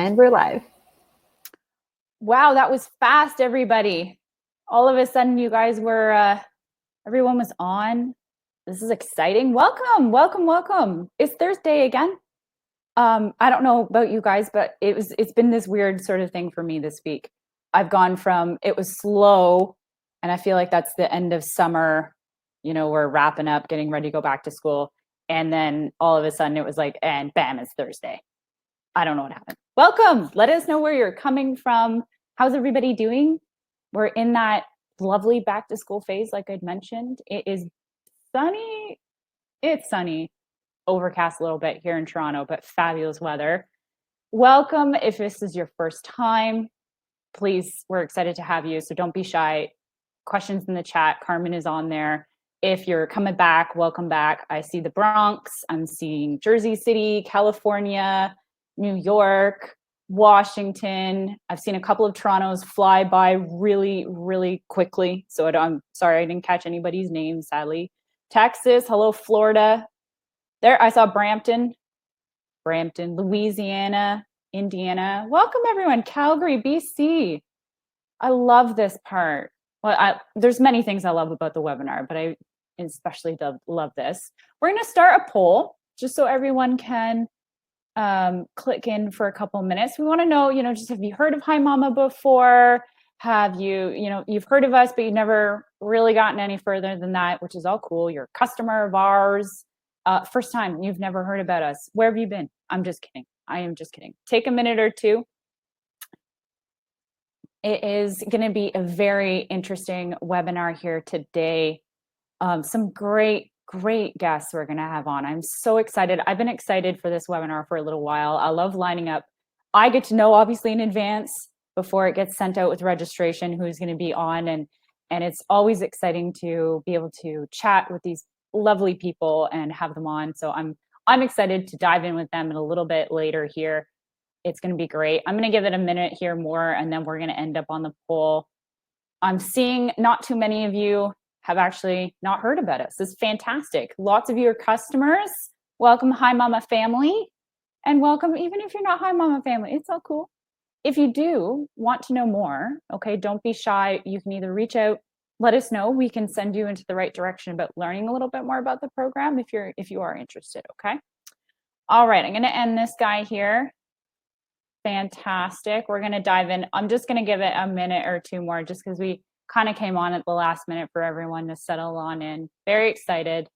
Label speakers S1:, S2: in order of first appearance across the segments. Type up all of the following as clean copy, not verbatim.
S1: And we're live.
S2: Wow, that was fast, everybody. All of a sudden, you guys were, everyone was on. This is exciting. Welcome, welcome, welcome. It's Thursday again. I don't know about you guys, but it's been this weird sort of thing for me this week. I've gone from, it was slow, and I feel like that's the end of summer. You know, we're wrapping up, getting ready to go back to school. And then all of a sudden it was like, and bam, it's Thursday. I don't know what happened. Welcome. Let us know where you're coming from. How's everybody doing? We're in that lovely back to school phase, like I'd mentioned. It is sunny. It's sunny, overcast a little bit here in Toronto, but fabulous weather. Welcome. If this is your first time, please, we're excited to have you. So don't be shy. Questions in the chat. Carmen is on there. If you're coming back, welcome back. I see the Bronx. I'm seeing Jersey City, California, New York, Washington. I've seen a couple of Torontos fly by really, really quickly. So I'm sorry I didn't catch anybody's name, sadly. Texas, hello, Florida. There, I saw Brampton, Louisiana, Indiana. Welcome, everyone. Calgary, BC. I love this part. Well, there's many things I love about the webinar, but I especially love this. We're going to start a poll just so everyone can click in for a couple minutes. We want to know, just have you heard of Hi Mama before? Have you've heard of us, but you've never really gotten any further than that, which is all cool. You're a customer of ours. First time you've never heard about us. Where have you been? I'm just kidding. I am just kidding. Take a minute or two. It is going to be a very interesting webinar here today. Some great guests we're going to have on. I'm so excited. I've been excited for this webinar for a little while. I love lining up. I get to know obviously in advance before it gets sent out with registration who's going to be on, and it's always exciting to be able to chat with these lovely people and have them on. So I'm excited to dive in with them in a little bit later here. It's going to be great. I'm going to give it a minute here more, and then we're going to end up on the poll. I'm seeing not too many of you have actually not heard about us. This is fantastic. Lots of you are customers. Welcome, Hi Mama family. And welcome, even if you're not Hi Mama family, it's all cool. If you do want to know more, okay, don't be shy. You can either reach out, let us know. We can send you into the right direction about learning a little bit more about the program if you are interested, okay? All right, I'm gonna end this guy here. Fantastic. We're gonna dive in. I'm just gonna give it a minute or two more just because we kind of came on at the last minute for everyone to settle on in. Very excited.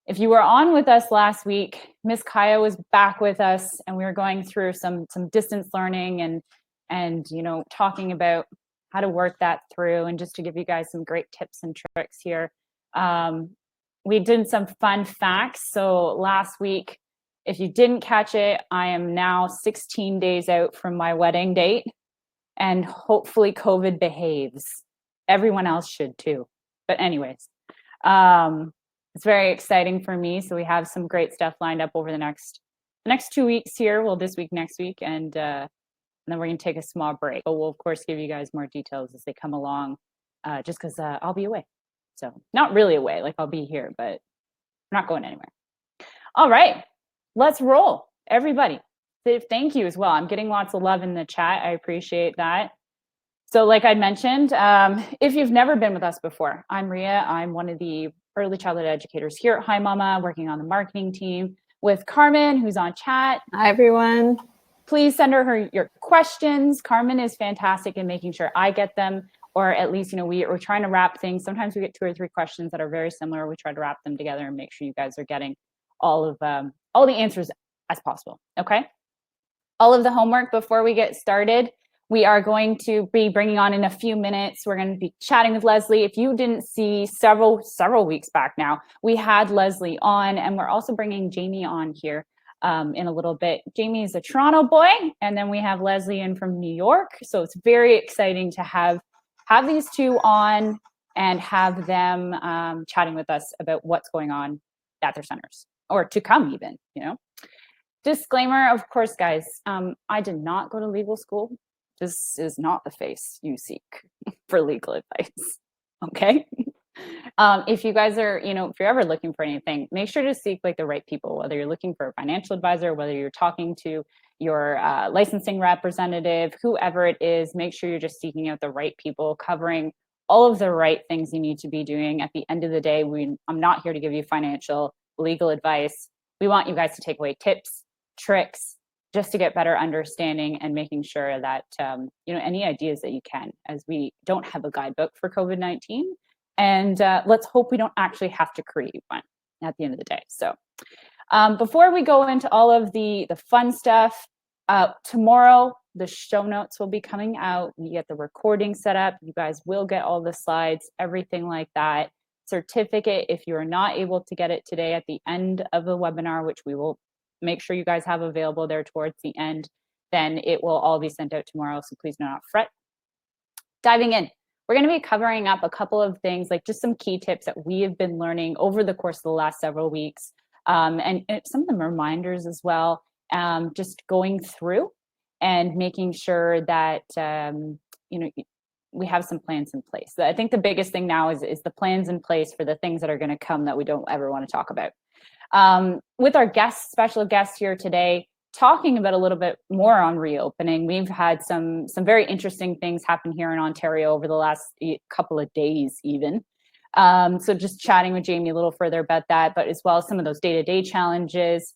S2: If you were on with us last week, Miss Kaya was back with us, and we were going through some distance learning and talking about how to work that through, and just to give you guys some great tips and tricks here. We did some fun facts. So last week, if you didn't catch it, I am now 16 days out from my wedding date, and hopefully COVID behaves. Everyone else should too. But anyways, it's very exciting for me. So we have some great stuff lined up over the next 2 weeks here. Well, this week, next week, and then we're going to take a small break. But we'll of course give you guys more details as they come along, just because I'll be away. So not really away, like I'll be here, but I'm not going anywhere. All right, let's roll. Everybody, thank you as well. I'm getting lots of love in the chat. I appreciate that. So like I mentioned, if you've never been with us before, I'm Ria. I'm one of the early childhood educators here at Hi Mama, working on the marketing team with Carmen, who's on chat.
S1: Hi, everyone.
S2: Please send her your questions. Carmen is fantastic in making sure I get them, or at least, we're trying to wrap things. Sometimes we get 2 or 3 questions that are very similar. We try to wrap them together and make sure you guys are getting all the answers as possible, okay? All of the homework before we get started, we are going to be bringing on in a few minutes. We're going to be chatting with Leslie. If you didn't see several weeks back now, we had Leslie on, and we're also bringing Jamie on here in a little bit. Jamie is a Toronto boy, and then we have Leslie in from New York. So it's very exciting to have these two on and have them chatting with us about what's going on at their centers, or to come even, Disclaimer, of course, guys, I did not go to legal school. This is not the face you seek for legal advice, okay? If you guys are, if you're ever looking for anything, make sure to seek like the right people, whether you're looking for a financial advisor, whether you're talking to your licensing representative, whoever it is, make sure you're just seeking out the right people covering all of the right things you need to be doing. At the end of the day, I'm not here to give you financial, legal advice. We want you guys to take away tips, tricks, just to get better understanding and making sure that, any ideas that you can, as we don't have a guidebook for COVID-19. And let's hope we don't actually have to create one at the end of the day. So before we go into all of the fun stuff, tomorrow the show notes will be coming out. You get the recording set up. You guys will get all the slides, everything like that. Certificate, if you're not able to get it today at the end of the webinar, which we will make sure you guys have available there towards the end, then it will all be sent out tomorrow. So please do not fret. Diving in, we're going to be covering up a couple of things, like just some key tips that we have been learning over the course of the last several weeks, and some of them reminders as well, just going through and making sure that, we have some plans in place. So I think the biggest thing now is the plans in place for the things that are going to come that we don't ever want to talk about. With our special guest here today, talking about a little bit more on reopening, we've had some very interesting things happen here in Ontario over the last couple of days even. So just chatting with Jamie a little further about that, but as well as some of those day-to-day challenges,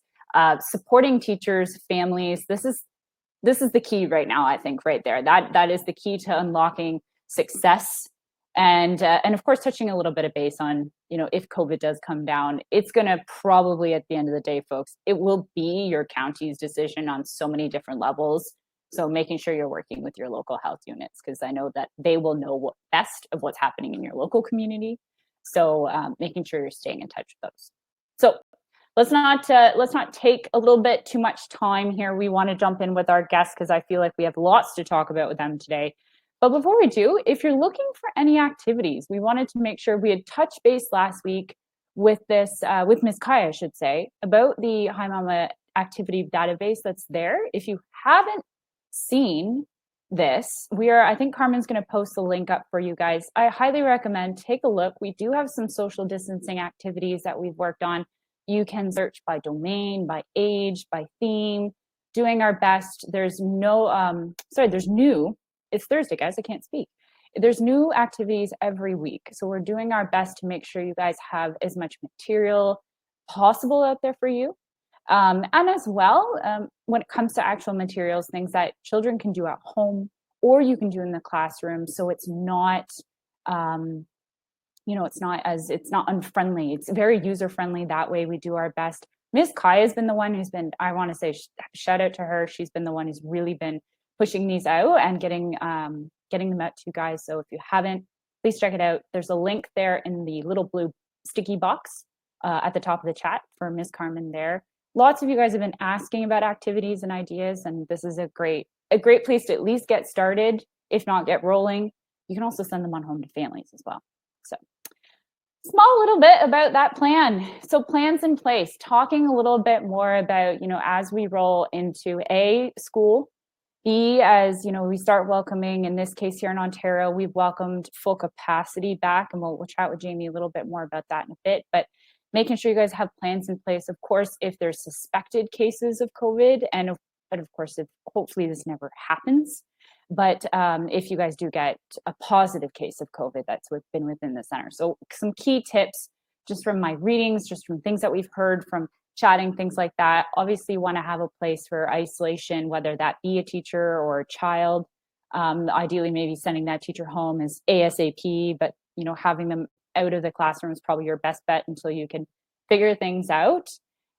S2: supporting teachers, families. This is the key right now, I think, right there. That is the key to unlocking success. And of course, touching a little bit of base on, if COVID does come down, it's going to probably, at the end of the day, folks, it will be your county's decision on so many different levels. So making sure you're working with your local health units, because I know that they will know best of what's happening in your local community. So making sure you're staying in touch with those. So let's not take a little bit too much time here. We want to jump in with our guests because I feel like we have lots to talk about with them today. But before we do, if you're looking for any activities, we wanted to make sure we had touched base last week with this, with Ms. Kai, I should say, about the Hi Mama activity database that's there. If you haven't seen this, I think Carmen's going to post the link up for you guys. I highly recommend take a look. We do have some social distancing activities that we've worked on. You can search by domain, by age, by theme, doing our best. There's new. It's Thursday, guys. I can't speak. There's new activities every week. So we're doing our best to make sure you guys have as much material possible out there for you. And as well, when it comes to actual materials, things that children can do at home or you can do in the classroom. So it's not, it's not unfriendly. It's very user-friendly. That way we do our best. Ms. Kai has been the one who's been, I want to say shout out to her. She's been the one who's really been pushing these out and getting them out to you guys. So if you haven't, please check it out. There's a link there in the little blue sticky box at the top of the chat for Ms. Carmen there. Lots of you guys have been asking about activities and ideas, and this is a great place to at least get started, if not get rolling. You can also send them on home to families as well. So small little bit about that plan. So plans in place, talking a little bit more about, as we roll into school, B, as we start welcoming, in this case here in Ontario, we've welcomed full capacity back, and we'll chat with Jamie a little bit more about that in a bit, but making sure you guys have plans in place. Of course, if there's suspected cases of COVID, but of course, if hopefully this never happens, but if you guys do get a positive case of COVID, that's been within the center. So some key tips just from my readings, just from things that we've heard from chatting, things like that. Obviously, you want to have a place for isolation, whether that be a teacher or a child. Ideally, maybe sending that teacher home is ASAP, but having them out of the classroom is probably your best bet until you can figure things out.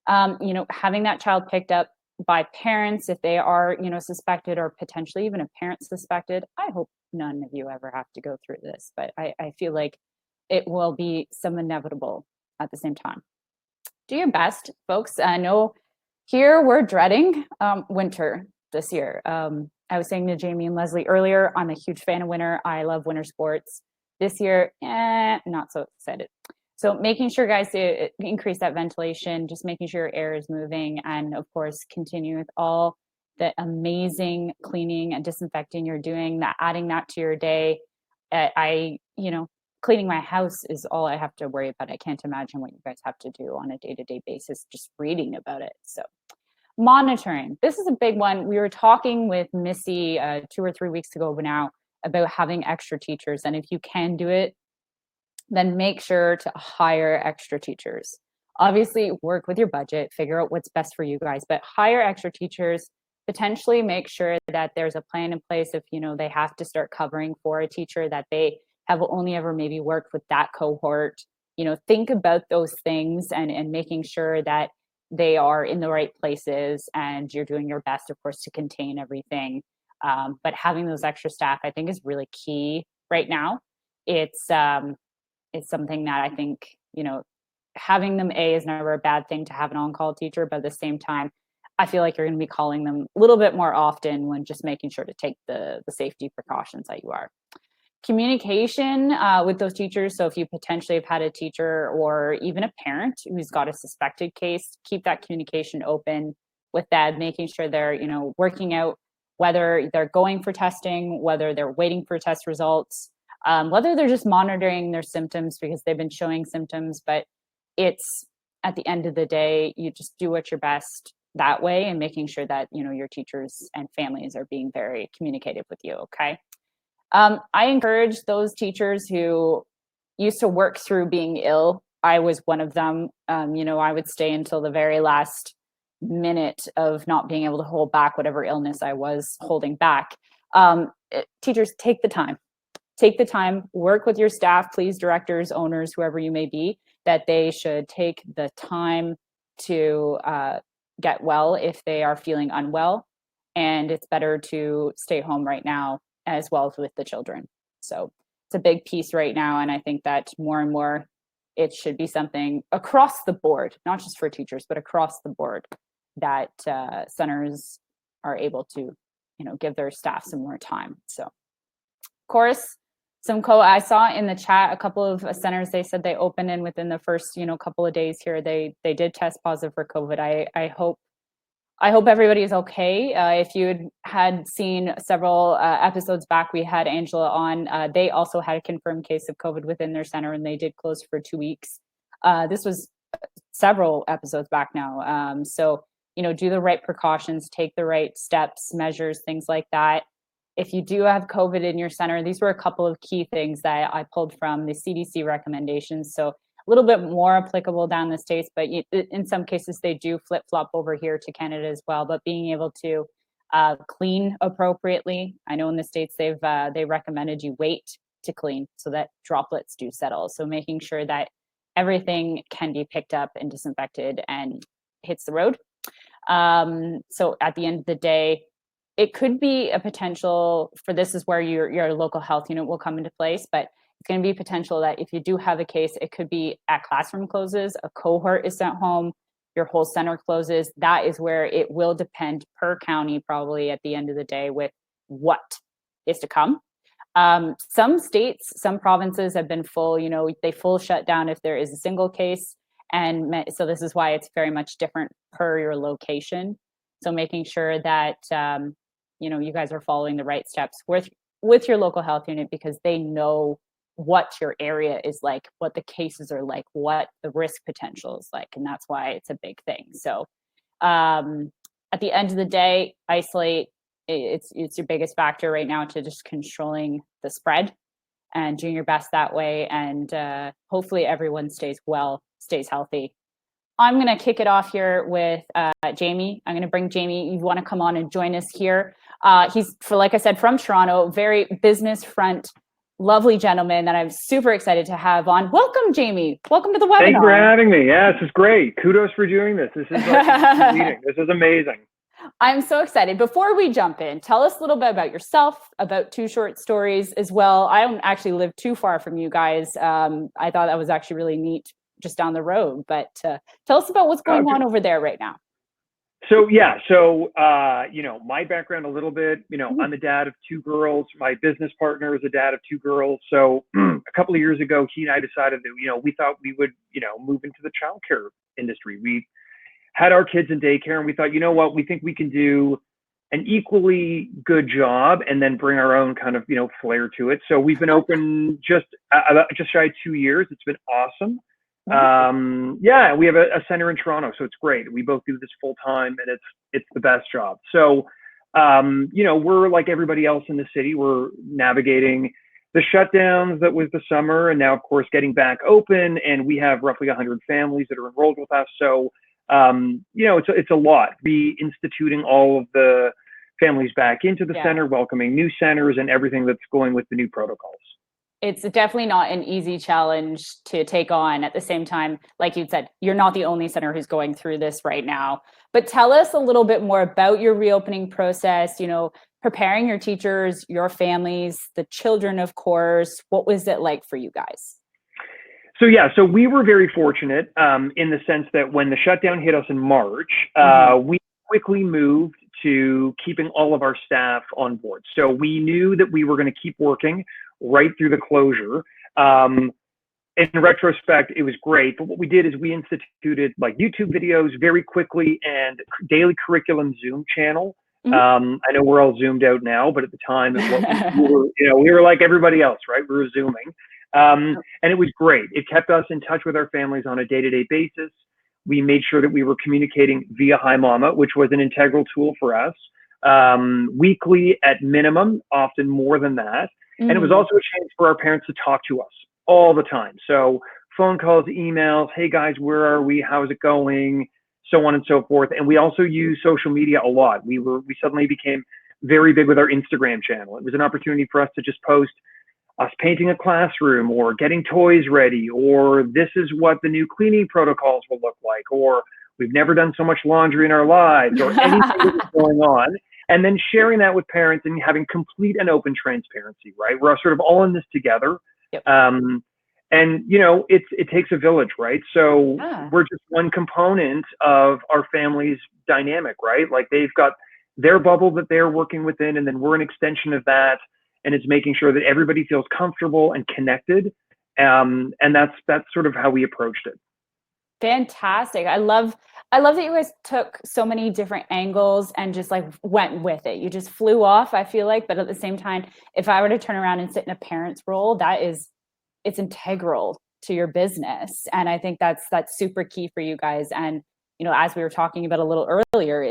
S2: Having that child picked up by parents if they are, suspected, or potentially even a parent suspected. I hope none of you ever have to go through this, but I feel like it will be some inevitable at the same time. Do your best, folks. I know here we're dreading winter this year. I was saying to Jamie and Leslie earlier, I'm a huge fan of winter. I love winter sports. This year, not so excited. So making sure, guys, to increase that ventilation, just making sure your air is moving, and of course, continue with all the amazing cleaning and disinfecting you're doing, adding that to your day. cleaning my house is all I have to worry about. I can't imagine what you guys have to do on a day-to-day basis, just reading about it. So monitoring. This is a big one. We were talking with Missy 2 or 3 weeks ago now about having extra teachers. And if you can do it, then make sure to hire extra teachers. Obviously, work with your budget, figure out what's best for you guys, but hire extra teachers, potentially make sure that there's a plan in place if, they have to start covering for a teacher that they have only ever maybe worked with that cohort. Think about those things and making sure that they are in the right places and you're doing your best, of course, to contain everything. But having those extra staff, I think, is really key right now. It's something that I think, having them is never a bad thing to have an on-call teacher, but at the same time, I feel like you're going to be calling them a little bit more often when just making sure to take the safety precautions that you are. Communication with those teachers. So if you potentially have had a teacher or even a parent who's got a suspected case, keep that communication open with them, making sure they're, working out whether they're going for testing, whether they're waiting for test results, whether they're just monitoring their symptoms because they've been showing symptoms. But it's at the end of the day, you just do what's your best that way and making sure that, your teachers and families are being very communicative with you. Okay. I encourage those teachers who used to work through being ill. I was one of them. I would stay until the very last minute of not being able to hold back whatever illness I was holding back. Teachers, take the time, work with your staff, please, directors, owners, whoever you may be, that they should take the time to get well if they are feeling unwell. And it's better to stay home right now as well as with the children. So it's a big piece right now. And I think that more and more, it should be something across the board, not just for teachers, but across the board, that centers are able to, give their staff some more time. So, of course, I saw in the chat a couple of centers, they said they opened and within the first, couple of days here, they did test positive for COVID. I hope everybody is okay. If you had seen several episodes back, we had Angela on. They also had a confirmed case of COVID within their center, and they did close for 2 weeks. This was several episodes back now. So, do the right precautions, take the right steps, measures, things like that. If you do have COVID in your center, these were a couple of key things that I pulled from the CDC recommendations. So a little bit more applicable down the States, but in some cases they do flip-flop over here to Canada as well. But being able to clean appropriately. I know in the States they recommended you wait to clean so that droplets do settle. So making sure that everything can be picked up and disinfected and hits the road. So at the end of the day, it could be a potential for this is where your local health unit will come into place, but it's going to be potential that if you do have a case, it could be at classroom closes, a cohort is sent home, your whole center closes. That is where it will depend per county, probably at the end of the day, with what is to come. Some states, some provinces have been full, they full shut down if there is a single case. And so this is why it's very much different per your location. So making sure that, you guys are following the right steps with your local health unit, because they know what your area is like, what the cases are like, what the risk potential is like. And that's why it's a big thing. So at the end of the day, isolate, it's your biggest factor right now to just controlling the spread and doing your best that way. And hopefully everyone stays well, stays healthy. I'm going to kick it off here with Jamie. I'm going to bring Jamie. You want to come on and join us here. He's, like I said, from Toronto, very business front, lovely gentleman that I'm super excited to have on. Welcome, Jamie. Welcome to the webinar.
S1: Thank you for having me. Yeah, this is great. Kudos for doing this. This is leading. This is amazing.
S2: I'm so excited. Before we jump in, tell us a little bit about yourself, about Two Short Stories as well. I don't actually live too far from you guys. I thought that was actually really neat, just down the road. But tell us about what's going on over there right now.
S1: So my background a little bit, I'm a dad of 2 girls. My business partner is a dad of 2 girls. So a couple of years ago, he and I decided that, we thought we would, move into the childcare industry. We had our kids in daycare and we thought, we think we can do an equally good job and then bring our own kind of, flair to it. So we've been open just shy of 2 years. It's been awesome. Yeah, we have a center in Toronto, so it's great. We both do this full time, and it's the best job. So, we're like everybody else in the city. We're navigating the shutdowns that was the summer, and now, of course, getting back open. And we have roughly 100 families that are enrolled with us. So, it's a lot. Reinstituting all of the families back into the center, welcoming new centers, and everything that's going with the new protocols.
S2: It's definitely not an easy challenge to take on. At the same time, like you said, you're not the only center who's going through this right now. But tell us a little bit more about your reopening process, preparing your teachers, your families, the children, of course. What was it like for you guys?
S1: So we were very fortunate in the sense that when the shutdown hit us in March, we quickly moved to keeping all of our staff on board. So we knew that we were going to keep working right through the closure. In retrospect, it was great. But what we did is we instituted like YouTube videos very quickly and daily curriculum Zoom channel. I know we're all zoomed out now, but at the time, we were like everybody else, right? We were Zooming. And it was great. It kept us in touch with our families on a day-to-day basis. We made sure that we were communicating via Hi Mama, which was an integral tool for us, weekly at minimum, often more than that. And it was also a chance for our parents to talk to us all the time. So phone calls, emails, hey guys, where are we? How's it going? So on and so forth. And we also use social media a lot. We suddenly became very big with our Instagram channel. It was an opportunity for us to just post us painting a classroom or getting toys ready, or this is what the new cleaning protocols will look like, or we've never done so much laundry in our lives, or anything that's going on. And then sharing that with parents and having complete and open transparency, right? We're sort of all in this together.
S2: Yep.
S1: And, it takes a village, right? So we're just one component of our family's dynamic, right? Like they've got their bubble that they're working within, and then we're an extension of that. And it's making sure that everybody feels comfortable and connected. And that's sort of how we approached it.
S2: Fantastic. I love that you guys took so many different angles and just like went with it. You just flew off, I feel like, but at the same time, if I were to turn around and sit in a parent's role, it's integral to your business. And I think that's super key for you guys. And, as we were talking about a little earlier,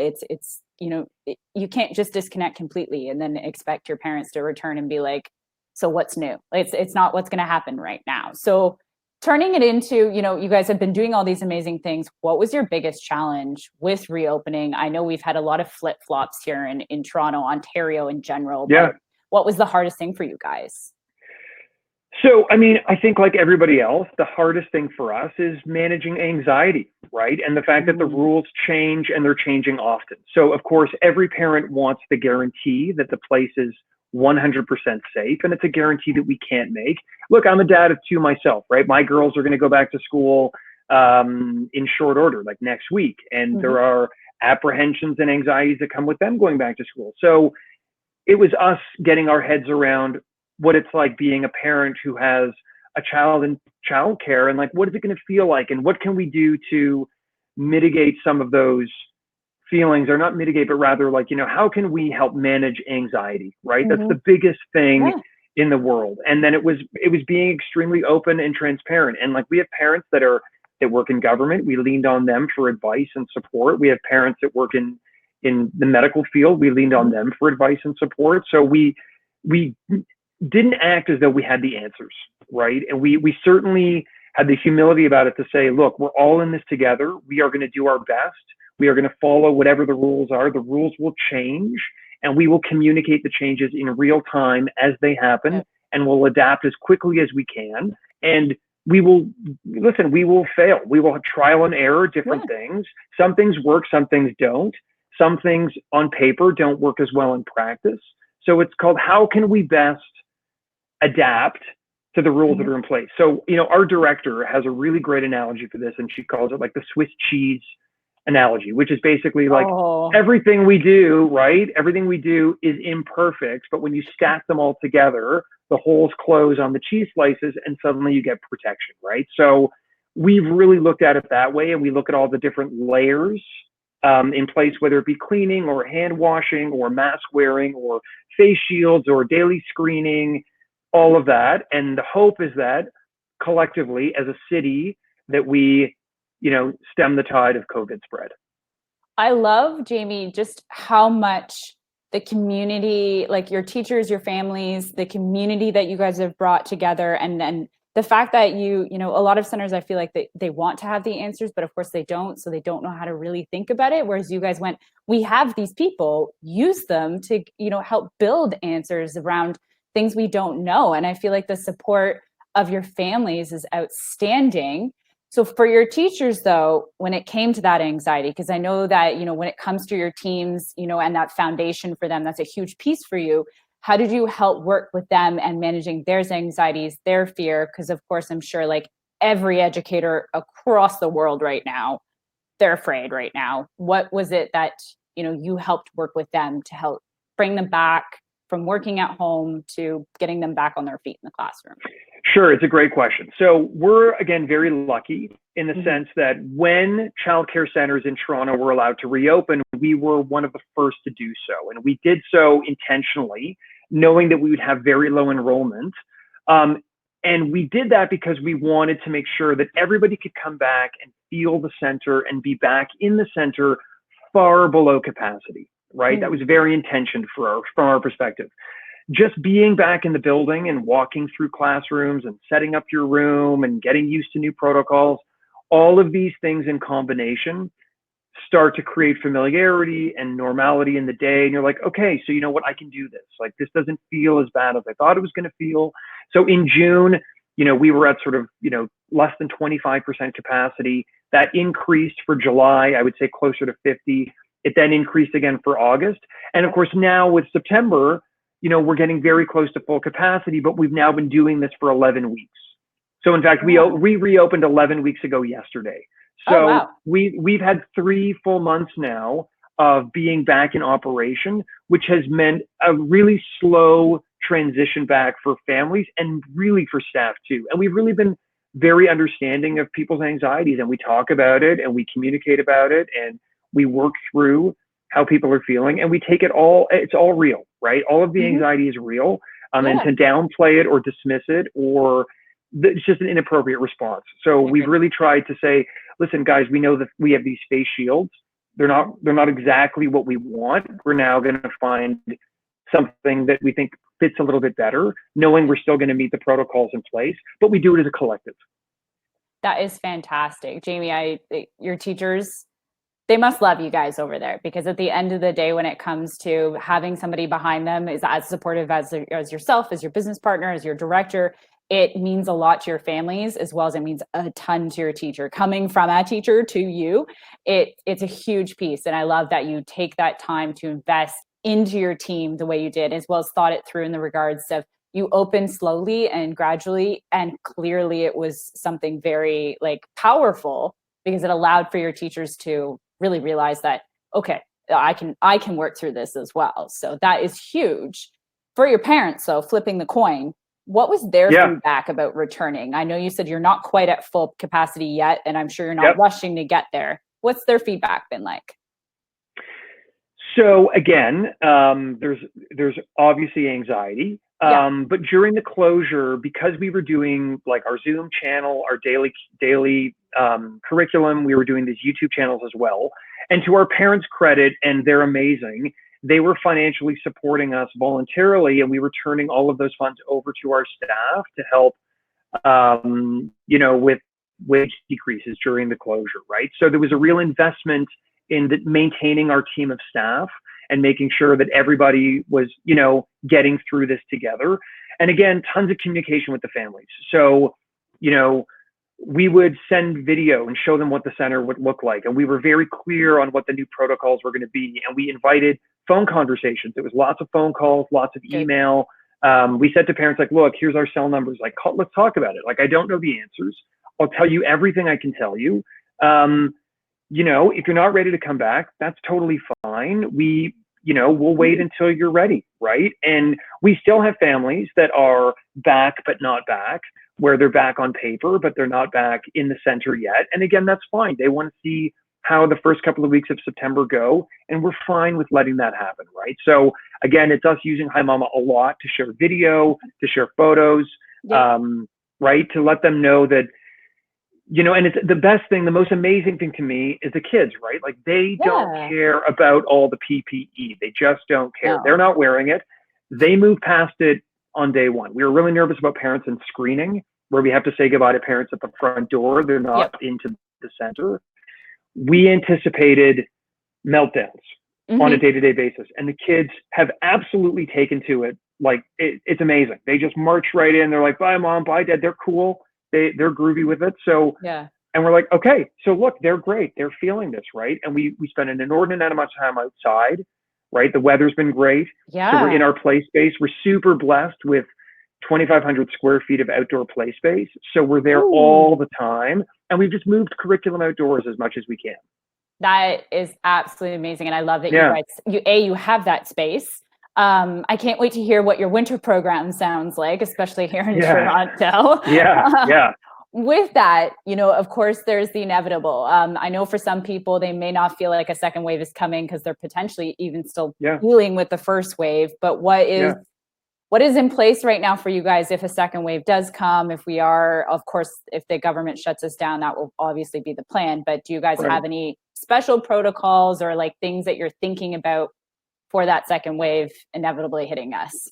S2: you can't just disconnect completely and then expect your parents to return and be like, so what's new? It's not what's going to happen right now. So turning it into, you guys have been doing all these amazing things. What was your biggest challenge with reopening? I know we've had a lot of flip-flops here in Toronto, Ontario in general.
S1: Yeah.
S2: But what was the hardest thing for you guys?
S1: So, I think like everybody else, the hardest thing for us is managing anxiety, right? And the fact that the rules change and they're changing often. So, of course, every parent wants the guarantee that the place is 100% safe, and it's a guarantee that we can't make. Look, I'm a dad of two myself, right? My girls are going to go back to school in short order, like next week. And there are apprehensions and anxieties that come with them going back to school. So it was us getting our heads around what it's like being a parent who has a child in childcare, and like, what is it going to feel like? And what can we do to mitigate some of those feelings, or not mitigate, but rather like, how can we help manage anxiety, right? That's the biggest thing in the world. And then it was being extremely open and transparent. And like, we have parents that work in government. We leaned on them for advice and support. We have parents that work in the medical field. We leaned on them for advice and support. So we didn't act as though we had the answers, right? And we certainly had the humility about it to say, look, we're all in this together. We are going to do our best. We are going to follow whatever the rules are. The rules will change, and we will communicate the changes in real time as they happen, and we'll adapt as quickly as we can. And we will fail. We will have trial and error, different things. Some things work, some things don't. Some things on paper don't work as well in practice. So it's called, how can we best adapt to the rules that are in place? So, our director has a really great analogy for this, and she calls it like the Swiss cheese analogy, which is basically like everything we do, right? Everything we do is imperfect, but when you stack them all together, the holes close on the cheese slices and suddenly you get protection, right? So we've really looked at it that way, and we look at all the different layers in place, whether it be cleaning or hand washing or mask wearing or face shields or daily screening, all of that. And the hope is that collectively as a city that we, stem the tide of COVID spread.
S2: I love, Jamie, just how much the community, like your teachers, your families, the community that you guys have brought together, and the fact that a lot of centers, I feel like they want to have the answers, but of course they don't. So they don't know how to really think about it. Whereas you guys went, we have these people, use them to, help build answers around things we don't know. And I feel like the support of your families is outstanding. So for your teachers, though, when it came to that anxiety, because I know that, when it comes to your teams, and that foundation for them, that's a huge piece for you. How did you help work with them and managing their anxieties, their fear? Because of course, I'm sure like every educator across the world right now, they're afraid right now. What was it that, you helped work with them to help bring them back from working at home to getting them back on their feet in the classroom?
S1: Sure, it's a great question. So we're, again, very lucky in the sense that when childcare centers in Toronto were allowed to reopen, we were one of the first to do so. And we did so intentionally, knowing that we would have very low enrollment. And we did that because we wanted to make sure that everybody could come back and feel the center and be back in the center far below capacity, right? That was very intentioned from our perspective. Just being back in the building and walking through classrooms and setting up your room and getting used to new protocols, all of these things in combination start to create familiarity and normality in the day. And you're like, okay, so you know what, I can do this. Like, this doesn't feel as bad as I thought it was going to feel. So in June, we were at sort of, less than 25% capacity. That increased for July, I would say closer to 50. It then increased again for August. And of course, now with September, we're getting very close to full capacity, but we've now been doing this for 11 weeks. So in fact, we reopened 11 weeks ago yesterday. So we've had 3 full months now of being back in operation, which has meant a really slow transition back for families and really for staff too. And we've really been very understanding of people's anxieties, and we talk about it and we communicate about it and we work through how people are feeling, and we take it all, it's all real, right? All of the anxiety is real. And to downplay it or dismiss it, or it's just an inappropriate response. So we've really tried to say, listen, guys, we know that we have these face shields. They're not exactly what we want. We're now going to find something that we think fits a little bit better, knowing we're still going to meet the protocols in place, but we do it as a collective.
S2: That is fantastic. Jamie, your teachers, they must love you guys over there, because at the end of the day, when it comes to having somebody behind them is as supportive as yourself, as your business partner, as your director, it means a lot to your families, as well as it means a ton to your teacher. Coming from a teacher to you, it's a huge piece. And I love that you take that time to invest into your team the way you did, as well as thought it through in the regards of you opened slowly and gradually, and clearly it was something very powerful, because it allowed for your teachers to really realize that, okay, I can work through this as well. So that is huge. For your parents, though, flipping the coin, what was their feedback about returning? I know you said you're not quite at full capacity yet, and I'm sure you're not rushing to get there. What's their feedback been like?
S1: So again, there's obviously anxiety, but during the closure, because we were doing our Zoom channel, our daily curriculum, we were doing these YouTube channels as well. And to our parents' credit, and they're amazing, they were financially supporting us voluntarily, and we were turning all of those funds over to our staff to help, with wage decreases during the closure, right? So there was a real investment in maintaining our team of staff and making sure that everybody was, getting through this together. And again, tons of communication with the families. So, we would send video and show them what the center would look like. And we were very clear on what the new protocols were going to be. And we invited phone conversations. It was lots of phone calls, lots of email. We said to parents, look, here's our cell numbers. Let's talk about it. I don't know the answers. I'll tell you everything I can tell you. If you're not ready to come back, that's totally fine. We'll wait until you're ready, right? And we still have families that are back but not back, where they're back on paper, but they're not back in the center yet. And again, that's fine. They want to see how the first couple of weeks of September go, and we're fine with letting that happen, right? So again, it's us using Hi Mama a lot to share video, to share photos, right? To let them know that, and it's the best thing, the most amazing thing to me is the kids, right? Like they don't care about all the PPE. They just don't care.
S2: No.
S1: They're not wearing it. They move past it on day one. We were really nervous about parents and screening, where we have to say goodbye to parents at the front door. They're not into the center. We anticipated meltdowns on a day-to-day basis, and the kids have absolutely taken to it. Like it's amazing. They just march right in. They're like, "Bye, Mom. Bye, Dad." They're cool. They're groovy with it. So and we're like, okay, so look, they're great. They're feeling this, right? And we spend an inordinate amount of time outside, right? The weather's been great.
S2: Yeah.
S1: So we're in our play space. We're super blessed with 2,500 square feet of outdoor play space. So we're there all the time. And we've just moved curriculum outdoors as much as we can.
S2: That is absolutely amazing. And I love that you guys, you have that space. I can't wait to hear what your winter program sounds like, especially here in Toronto. With that, of course, there's the inevitable. I know for some people, they may not feel like a second wave is coming because they're potentially even still dealing with the first wave. But what is in place right now for you guys if a second wave does come? If we are, of course, if the government shuts us down, that will obviously be the plan. But do you guys have any special protocols or like things that you're thinking about for that second wave inevitably hitting us?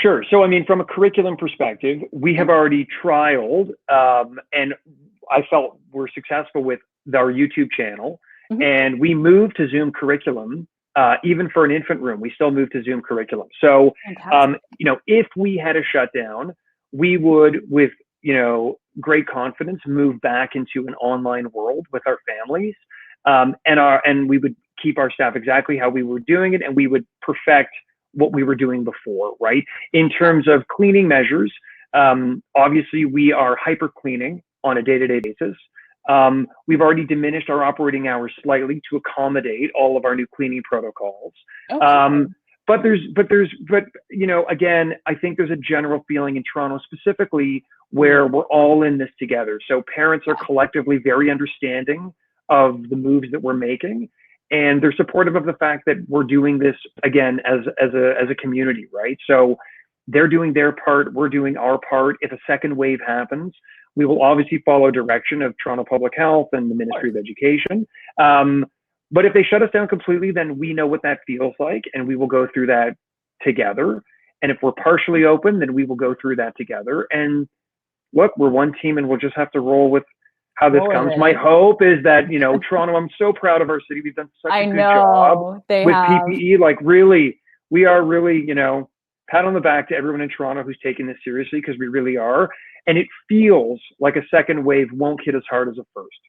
S1: Sure. So, I mean, from a curriculum perspective, we have already trialed, and I felt we're successful with our YouTube channel, and we moved to Zoom curriculum. Even for an infant room, we still move to Zoom curriculum. So, if we had a shutdown, we would, with, great confidence, move back into an online world with our families. And we would keep our staff exactly how we were doing it, and we would perfect what we were doing before, right? In terms of cleaning measures, obviously we are hyper cleaning on a day-to-day basis. We've already diminished our operating hours slightly to accommodate all of our new cleaning protocols. But again, I think there's a general feeling in Toronto specifically where we're all in this together. So parents are collectively very understanding of the moves that we're making, and they're supportive of the fact that we're doing this again as a community, right? So they're doing their part, we're doing our part. If a second wave happens, we will obviously follow direction of Toronto Public Health and the Ministry of Education. But if they shut us down completely, then we know what that feels like, and we will go through that together. And if we're partially open, then we will go through that together. And look, we're one team, and we'll just have to roll with how this comes. My hope is that, Toronto, I'm so proud of our city. We've done such a good job with PPE. Like really, we are really, pat on the back to everyone in Toronto who's taking this seriously, because we really are. And it feels like a second wave won't hit as hard as a first.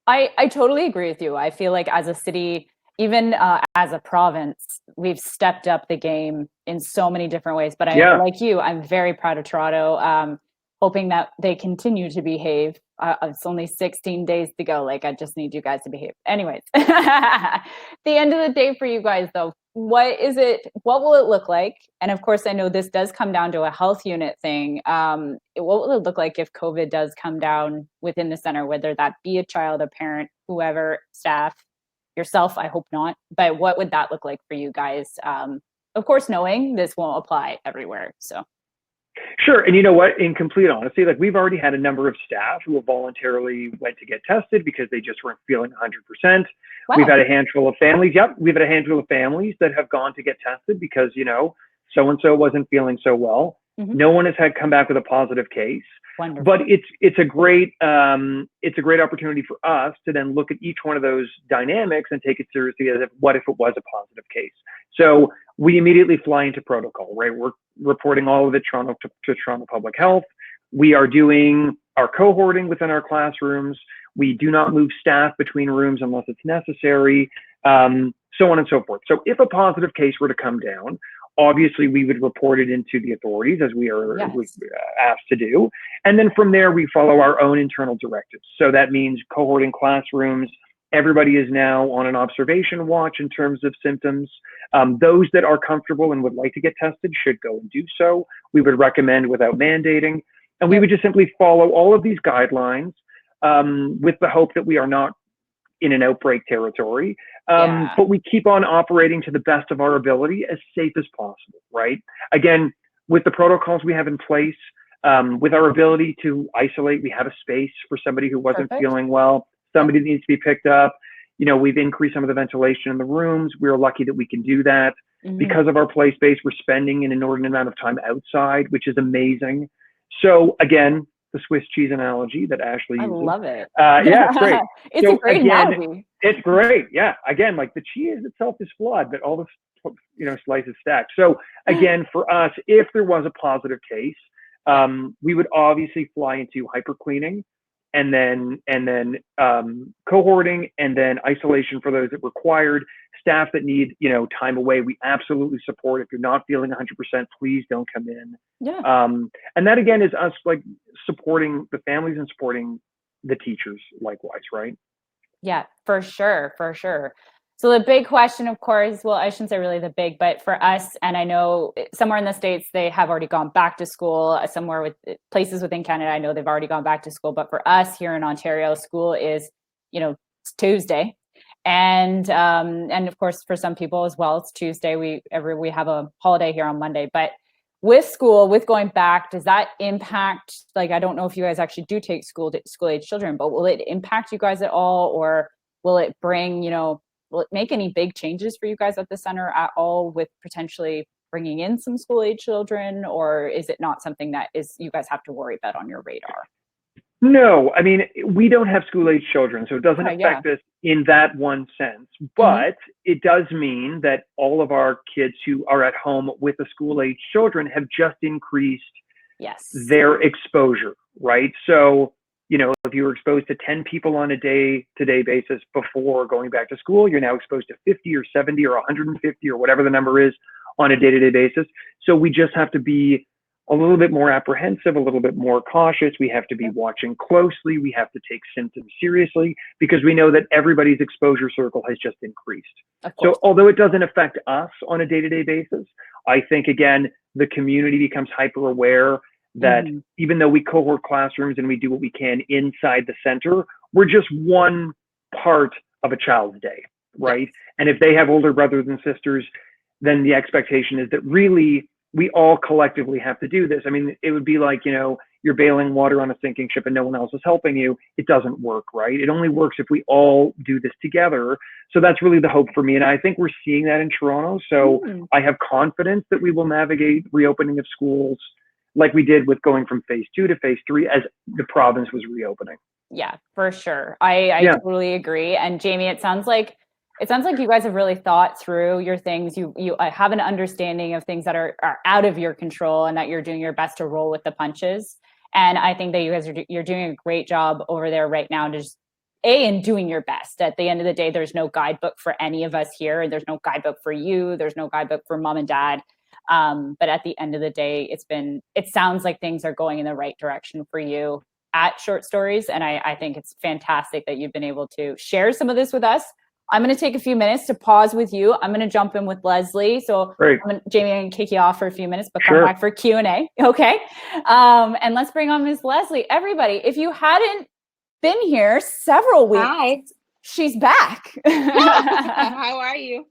S2: I totally agree with you. I feel like as a city, even as a province, we've stepped up the game in so many different ways. But like you, I'm very proud of Toronto, hoping that they continue to behave. It's only 16 days to go. Like, I just need you guys to behave. Anyways, the end of the day for you guys, though, what will it look like? And of course, I know this does come down to a health unit thing. What will it look like if COVID does come down within the center, whether that be a child, a parent, whoever, staff, yourself? I hope not. But what would that look like for you guys? Of course, knowing this won't apply everywhere. So.
S1: Sure. And you know what? In complete honesty, like we've already had a number of staff who have voluntarily went to get tested because they just weren't feeling 100%. Wow. We've had a handful of families. We've had a handful of families that have gone to get tested because, so-and-so wasn't feeling so well. No one has had come back with a positive case.
S2: Wonderful.
S1: But it's a great opportunity for us to then look at each one of those dynamics and take it seriously as if, what if it was a positive case? So we immediately fly into protocol, right? We're reporting all of it to Toronto Public Health. We are doing our cohorting within our classrooms. We do not move staff between rooms unless it's necessary, so on and so forth. So if a positive case were to come down, obviously we would report it into the authorities as we are asked to do. And then from there, we follow our own internal directives. So that means cohorting classrooms. Everybody is now on an observation watch in terms of symptoms. Those that are comfortable and would like to get tested should go and do so. We would recommend without mandating. And we would just simply follow all of these guidelines with the hope that we are not in an outbreak territory.
S2: Yeah.
S1: But we keep on operating to the best of our ability, as safe as possible, right? Again, with the protocols we have in place, with our ability to isolate, we have a space for somebody who wasn't
S2: Perfect.
S1: feeling well, somebody that needs to be picked up. You know, we've increased some of the ventilation in the rooms. We're lucky that we can do that. Because of our play space, we're spending an inordinate amount of time outside, which is amazing. So again, the Swiss cheese analogy that Ashley
S2: I
S1: uses.
S2: love it.
S1: Yeah, it's great.
S2: It's
S1: So
S2: a great
S1: again,
S2: analogy.
S1: it's great. Yeah. Again, like the cheese itself is flawed, but all the, you know, slices stacked. So again, for us, if there was a positive case, we would obviously fly into hyper cleaning and then cohorting and then isolation for those that required. Staff that need, you know, time away, we absolutely support. If you're not feeling 100%, please don't come in.
S2: Yeah.
S1: And that again is us like supporting the families and supporting the teachers likewise, right?
S2: Yeah, for sure, for sure. So the big question, of course, well, I shouldn't say really the big, but for us, and I know somewhere in the States, they have already gone back to school. Somewhere with places within Canada, I know they've already gone back to school. But for us here in Ontario, school is, you know, it's Tuesday. And of course, for some people as well, it's Tuesday. We have a holiday here on Monday. But with school, with going back, does that impact, like, I don't know if you guys actually do take school age children, but will it impact you guys at all? Or will it bring, you know, will it make any big changes for you guys at the center at all with potentially bringing in some school age children? Or is it not something that is you guys have to worry about on your radar?
S1: No, I mean, we don't have school age children, so it doesn't
S2: Okay,
S1: affect us in that one sense. But it does mean that all of our kids who are at home with the school age children have just increased their exposure, right? So, you know, if you were exposed to 10 people on a day-to-day basis before going back to school, you're now exposed to 50 or 70 or 150 or whatever the number is on a day-to-day basis. So we just have to be a little bit more apprehensive, a little bit more cautious. We have to be watching closely. We have to take symptoms seriously because we know that everybody's exposure circle has just increased. So although it doesn't affect us on a day-to-day basis, I think, again, the community becomes hyper aware that even though we cohort classrooms and we do what we can inside the center, we're just one part of a child's day, right? And if they have older brothers and sisters, then the expectation is that really we all collectively have to do this. I mean, it would be like, you know, you're bailing water on a sinking ship and no one else is helping you. It doesn't work, right? It only works if we all do this together. So that's really the hope for me. And I think we're seeing that in Toronto. So I have confidence that we will navigate reopening of schools like we did with going from phase 2 to phase 3 as the province was reopening.
S2: Yeah, for sure. I totally agree. And Jamie, it sounds like you guys have really thought through your things. You have an understanding of things that are out of your control and that you're doing your best to roll with the punches. And I think that you guys you're doing a great job over there right now to just in doing your best. At the end of the day, there's no guidebook for any of us here. And there's no guidebook for you. There's no guidebook for mom and dad. But at the end of the day, it sounds like things are going in the right direction for you at Short Stories. And I think it's fantastic that you've been able to share some of this with us. I'm going to take a few minutes to pause with you. I'm going to jump in with Leslie. So Jamie, I'm going to kick you off for a few minutes, but come back for Q&A. Okay. And let's bring on Ms. Leslie. Everybody, if you hadn't been here several weeks, she's back.
S3: How are you?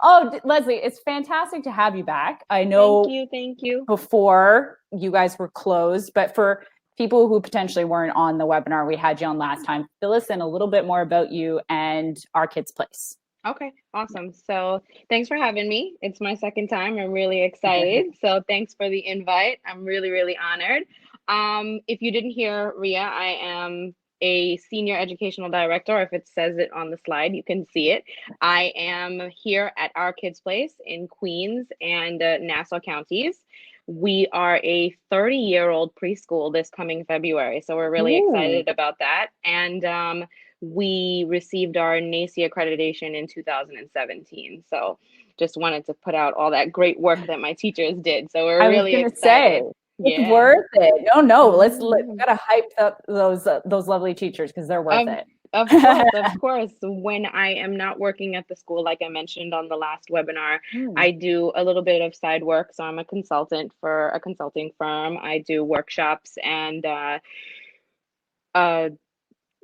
S2: Oh, Leslie, it's fantastic to have you back. I know.
S3: Thank you.
S2: Before you guys were closed, but for people who potentially weren't on the webinar we had you on last time, fill us in a little bit more about you and Our Kids Place.
S3: Okay, awesome. So thanks for having me. It's my second time. I'm really excited. So thanks for the invite. I'm really, really honored. If you didn't hear Ria, I am a senior educational director. If it says it on the slide, you can see it. I am here at Our Kids Place in Queens and Nassau counties. We are a 30-year-old preschool this coming February. So we're really excited about that. And we received our NACI accreditation in 2017. So just wanted to put out all that great work that my teachers did. So we're really excited.
S2: It's worth it. No, let's gotta hype up those lovely teachers because they're worth it.
S3: Of course, of course. When I am not working at the school, like I mentioned on the last webinar, I do a little bit of side work. So I'm a consultant for a consulting firm. I do workshops and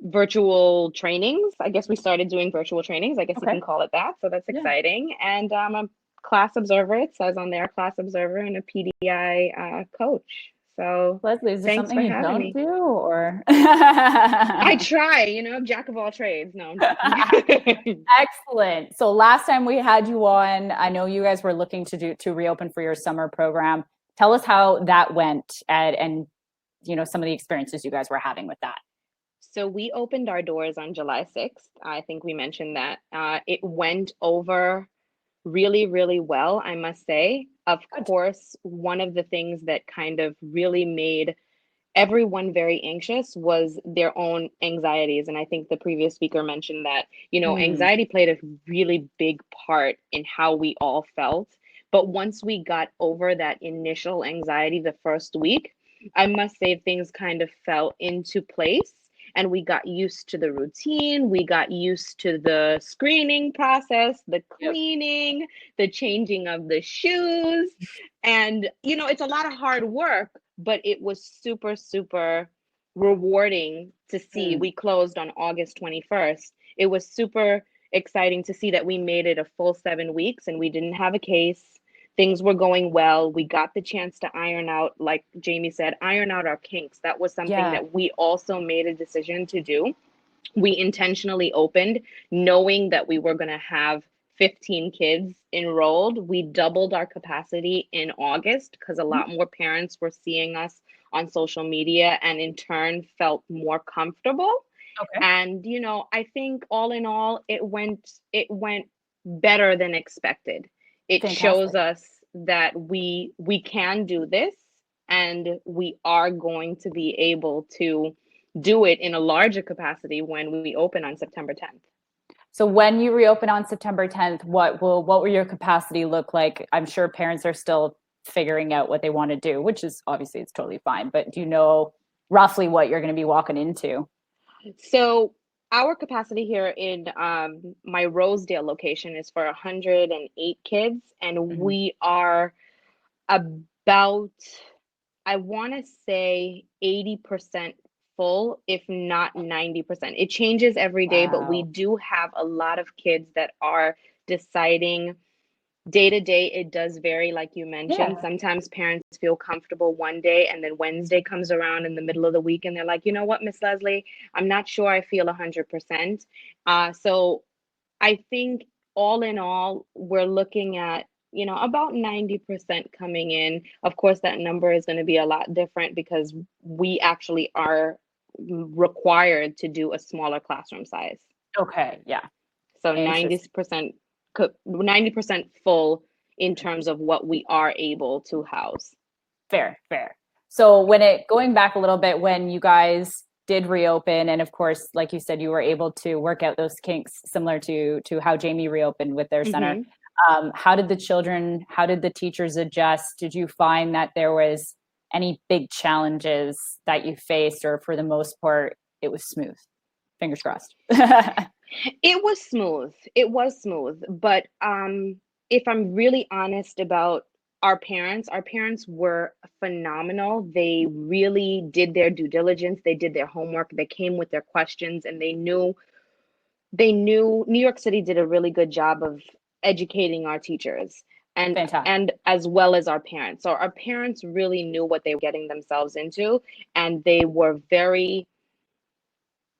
S3: virtual trainings. I guess we started doing virtual trainings. I guess you
S2: Okay.
S3: can call it that. So that's
S2: Yeah.
S3: exciting. And I'm a class observer. It says on there, class observer and a PDI coach. So
S2: Leslie, is there
S3: thanks
S2: something
S3: for
S2: you
S3: having
S2: don't
S3: me.
S2: do or?
S3: I try, jack of all trades. No, I'm joking.
S2: Excellent. So last time we had you on, I know you guys were looking to reopen for your summer program. Tell us how that went and some of the experiences you guys were having with that.
S3: So we opened our doors on July 6th. I think we mentioned that. It went over really, really well, I must say. Of
S2: Good.
S3: course, one of the things that kind of really made everyone very anxious was their own anxieties. And I think the previous speaker mentioned that, anxiety played a really big part in how we all felt. But once we got over that initial anxiety the first week, I must say things kind of fell into place and we got used to the routine. We got used to the screening process, the
S2: Yep.
S3: cleaning, the changing of the shoes. And, it's a lot of hard work, but it was super, super rewarding to see. We closed on August 21st. It was super exciting to see that we made it a full 7 weeks and we didn't have a case. Things were going well. We got the chance to iron out, like Jamie said, iron out our kinks. That was something that we also made a decision to do. We intentionally opened knowing that we were going to have 15 kids enrolled. We doubled our capacity in August because a lot more parents were seeing us on social media and in turn felt more comfortable.
S2: Okay.
S3: And I think all in all it went better than expected. It
S2: Fantastic.
S3: shows us that we can do this and we are going to be able to do it in a larger capacity when we open on September 10th.
S2: So when you reopen on September 10th, what will your capacity look like? I'm sure parents are still figuring out what they want to do, which is obviously it's totally fine. But do you know roughly what you're going to be walking into?
S3: So our capacity here in my Rosedale location is for 108 kids, and we are about, I want to say 80% full, if not 90%. It changes every day, but we do have a lot of kids that are deciding day to day. It does vary, like you mentioned. Sometimes parents feel comfortable one day and then Wednesday comes around in the middle of the week and they're like, you know what, Miss Leslie, I'm not sure I feel 100%. So I think all in all, we're looking at about 90% coming in. Of course, that number is going to be a lot different because we actually are required to do a smaller classroom size.
S2: Okay, yeah.
S3: So 90% full in terms of what we are able to house.
S2: Fair. So going back a little bit, when you guys did reopen, and of course, like you said, you were able to work out those kinks similar to how Jamie reopened with their center. How did the teachers adjust? Did you find that there was any big challenges that you faced, or for the most part, it was smooth? Fingers crossed.
S3: It was smooth. But if I'm really honest about our parents were phenomenal. They really did their due diligence. They did their homework. They came with their questions and they knew New York City did a really good job of educating our teachers and as well as our parents. So our parents really knew what they were getting themselves into, and they were very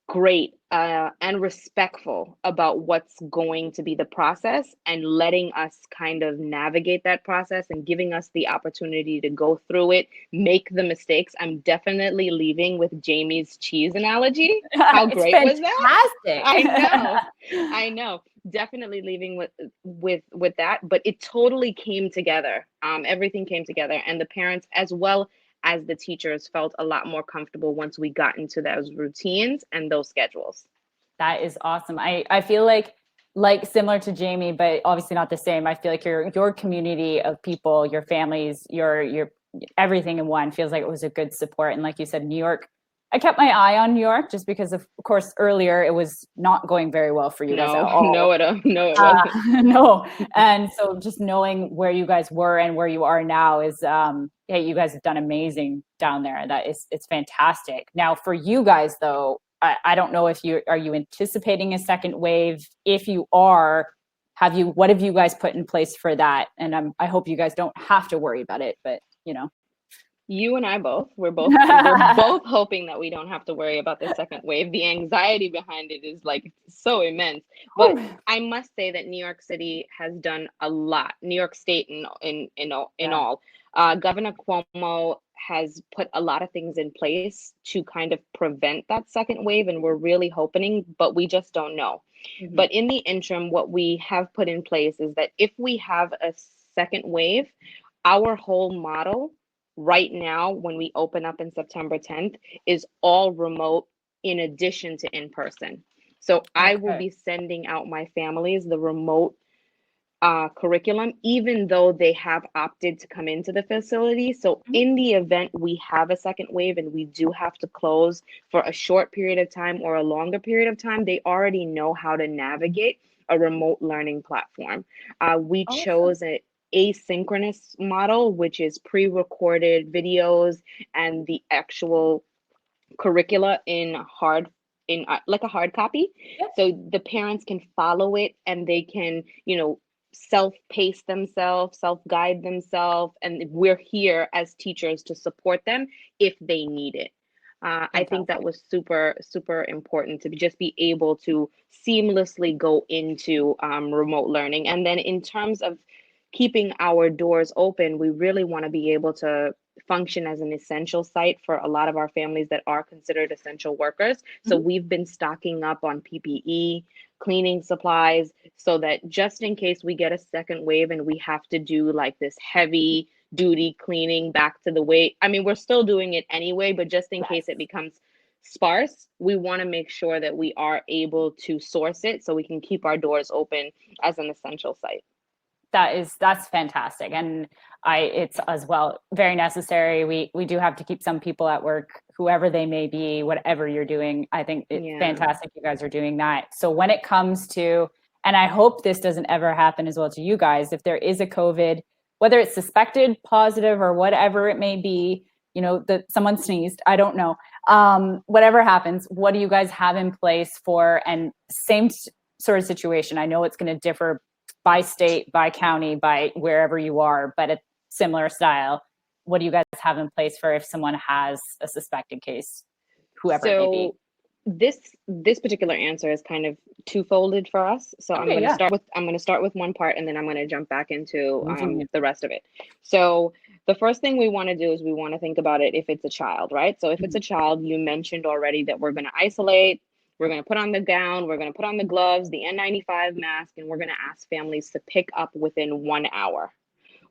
S3: great and respectful about what's going to be the process and letting us kind of navigate that process and giving us the opportunity to go through it, make the mistakes. I'm definitely leaving with Jamie's cheese analogy. How great was that? I know. Definitely leaving with that, but it totally came together. Everything came together, and the parents as well as the teachers felt a lot more comfortable once we got into those routines and those schedules.
S2: That is awesome. I feel like similar to Jamie, but obviously not the same. I feel like your community of people, your families, your everything in one feels like it was a good support. And like you said, New York, I kept my eye on New York just because of course earlier it was not going very well for you guys at all.
S3: No, it wasn't.
S2: No. And so just knowing where you guys were and where you are now is hey, you guys have done amazing down there. It's fantastic. Now for you guys though, I don't know if are you anticipating a second wave? If you are, what have you guys put in place for that? And I hope you guys don't have to worry about it, but
S3: You and I both, we're both hoping that we don't have to worry about the second wave. The anxiety behind it is like so immense. But I must say that New York City has done a lot. New York State in all. Governor Cuomo has put a lot of things in place to kind of prevent that second wave, and we're really hoping, but we just don't know.
S2: Mm-hmm.
S3: But in the interim, what we have put in place is that if we have a second wave, our whole model right now, when we open up in September 10th, is all remote in addition to in person. So I will be sending out my families the remote curriculum, even though they have opted to come into the facility. So in the event we have a second wave and we do have to close for a short period of time or a longer period of time, they already know how to navigate a remote learning platform. We chose an asynchronous model, which is pre-recorded videos and the actual curricula in like a hard copy. So the parents can follow it and they can, self-pace themselves, self-guide themselves, and we're here as teachers to support them if they need it. I think that was super, super important to just be able to seamlessly go into remote learning. And then in terms of keeping our doors open, we really want to be able to function as an essential site for a lot of our families that are considered essential workers. So we've been stocking up on PPE, cleaning supplies, so that just in case we get a second wave and we have to do like this heavy duty cleaning back to the way, I mean, we're still doing it anyway, but just in case it becomes sparse, we want to make sure that we are able to source it so we can keep our doors open as an essential site.
S2: That's fantastic. And it's as well very necessary. We do have to keep some people at work, whoever they may be, whatever you're doing. I think it's fantastic you guys are doing that. So when it comes to, and I hope this doesn't ever happen as well to you guys, if there is a COVID, whether it's suspected, positive, or whatever it may be, that someone sneezed, I don't know. Whatever happens, what do you guys have in place for, and same sort of situation? I know it's going to differ by state, by county, by wherever you are, but a similar style. What do you guys have in place for if someone has a suspected case, whoever it may be?
S3: This particular answer is kind of two-folded for us. So I'm going to start with one part, and then I'm going to jump back into the rest of it. So the first thing we want to do is we want to think about it if it's a child, right? So if it's a child, you mentioned already that we're going to isolate. We're going to put on the gown, we're going to put on the gloves, the N95 mask, and we're going to ask families to pick up within 1 hour.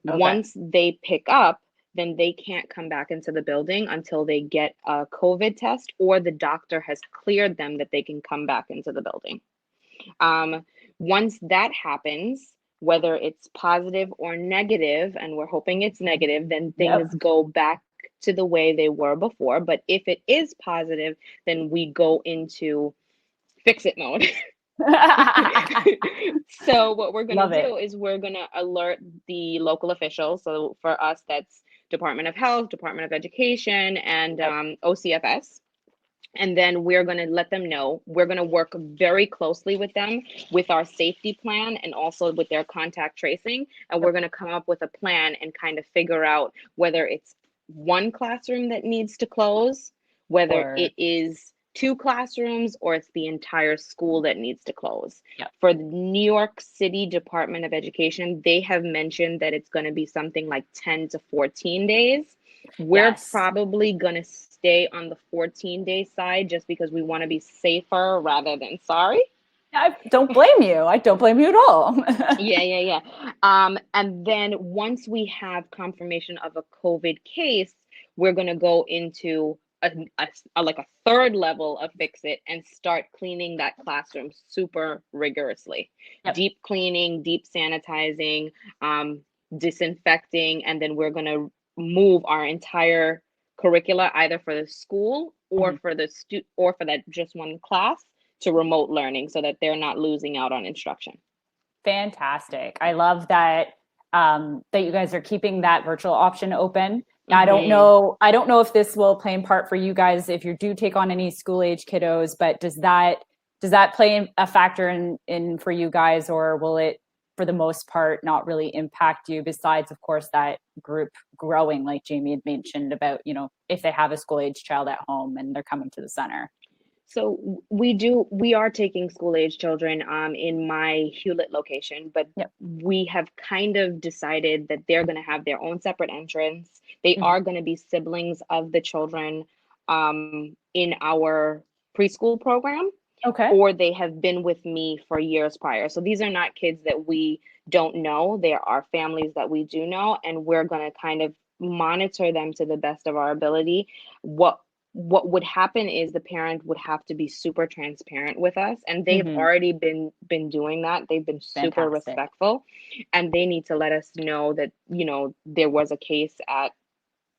S3: Once they pick up, then they can't come back into the building until they get a COVID test or the doctor has cleared them that they can come back into the building. Once that happens, whether it's positive or negative, and we're hoping it's negative, then things go back to the way they were before. But if it is positive, then we go into fix it mode. So what we're going to do is we're going to alert the local officials. So for us, that's Department of Health, Department of Education, and OCFS. And then we're going to let them know. We're going to work very closely with them with our safety plan and also with their contact tracing. And we're going to come up with a plan and kind of figure out whether it's one classroom that needs to close, whether it is 2 classrooms, or it's the entire school that needs to close. For the New York City Department of Education, they have mentioned that it's going to be something like 10 to 14 days. We're probably going to stay on the 14-day side just because we want to be safer rather than sorry.
S2: I don't blame you. I don't blame you at all.
S3: Yeah. And then once we have confirmation of a COVID case, we're going to go into like a third level of fix it and start cleaning that classroom super rigorously. Deep cleaning, deep sanitizing, disinfecting, and then we're going to move our entire curricula either for the school or for the or for that just one class to remote learning so that they're not losing out on instruction.
S2: Fantastic. I love that that you guys are keeping that virtual option open. I don't know if this will play in part for you guys if you do take on any school age kiddos, but does that play a factor in for you guys, or will it, for the most part, not really impact you, besides, of course, that group growing, like Jamie had mentioned about, if they have a school age child at home and they're coming to the center?
S3: So we are taking school age children in my Hewlett location, but
S2: Yep.
S3: we have kind of decided that they're going to have their own separate entrance. They
S2: Mhm.
S3: are going to be siblings of the children in our preschool program,
S2: Okay.
S3: or they have been with me for years prior. So these are not kids that we don't know. There are families that we do know, and we're going to kind of monitor them to the best of our ability. What would happen is the parent would have to be super transparent with us, and they've
S2: Mhm.
S3: already been doing that. They've been super
S2: Fantastic.
S3: respectful, and they need to let us know that there was a case at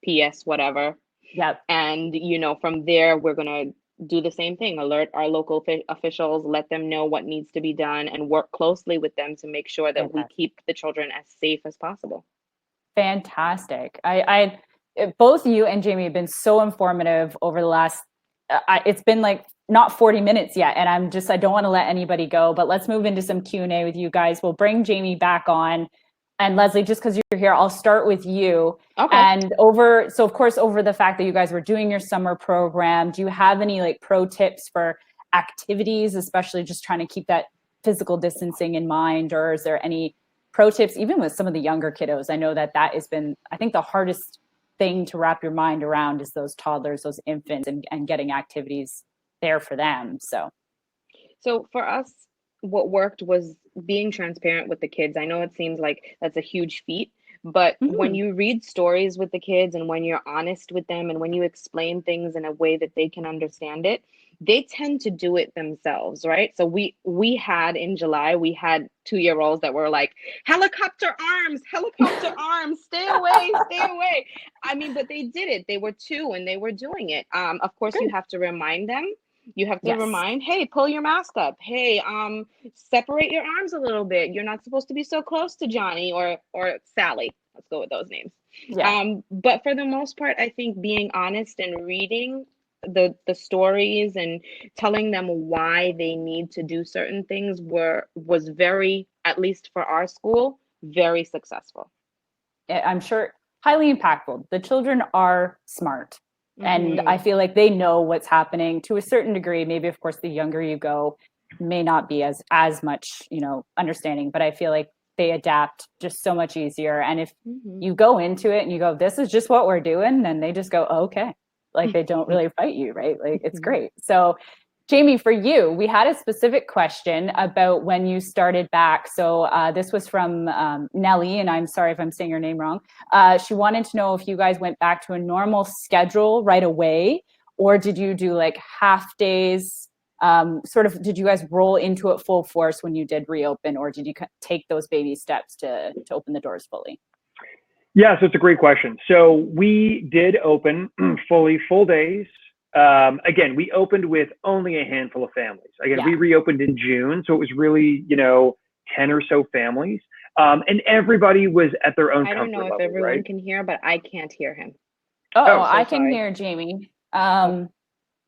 S3: PS whatever,
S2: Yep.
S3: and from there we're going to do the same thing, alert our local officials, let them know what needs to be done, and work closely with them to make sure that we
S2: Fantastic.
S3: keep the children as safe as possible.
S2: Fantastic. Both you and Jamie have been so informative over the last, it's been like not 40 minutes yet. And I don't want to let anybody go, but let's move into some Q&A with you guys. We'll bring Jamie back on. And Leslie, just because you're here, I'll start with you.
S3: Okay.
S2: And so of course, over the fact that you guys were doing your summer program, do you have any like pro tips for activities, especially just trying to keep that physical distancing in mind? Or is there any pro tips, even with some of the younger kiddos? I know that has been, I think, the hardest thing to wrap your mind around is those toddlers, those infants, and getting activities there for them.
S3: So for us, what worked was being transparent with the kids. I know it seems like that's a huge feat, but when you read stories with the kids and when you're honest with them and when you explain things in a way that they can understand it, they tend to do it themselves, right? So we had in July, we had 2-year-olds that were like, helicopter arms, stay away, stay away. I mean, but they did it. They were 2 and they were doing it. Of course, you have to remind them. You have to
S2: Yes.
S3: remind, hey, pull your mask up. Hey, separate your arms a little bit. You're not supposed to be so close to Johnny or Sally. Let's go with those names.
S2: Yeah.
S3: But for the most part, I think being honest and reading the stories and telling them why they need to do certain things was very, at least for our school, very successful.
S2: I'm sure highly impactful. The children are smart. And
S3: Mhm.
S2: I feel like they know what's happening to a certain degree. Maybe, of course, the younger you go, may not be as much, understanding, but I feel like they adapt just so much easier. And if
S3: Mhm.
S2: you go into it and you go, this is just what we're doing, then they just go, oh, okay. Like they don't really fight you, right? Like it's great. So Jamie, for you, we had a specific question about when you started back. So this was from Nellie, and I'm sorry if I'm saying your name wrong. She wanted to know if you guys went back to a normal schedule right away, or did you do like half days? Did you guys roll into it full force when you did reopen, or did you take those baby steps to open the doors fully?
S1: Yeah, so it's a great question. So we did open full days. Again, we opened with only a handful of families. Again, we reopened in June, so it was really, 10 or so families. And everybody was at their own
S3: I don't
S1: comfort
S3: know if
S1: level,
S3: everyone
S1: right?
S3: can hear, but I can't hear him.
S2: I can
S3: sorry.
S2: hear Jamie.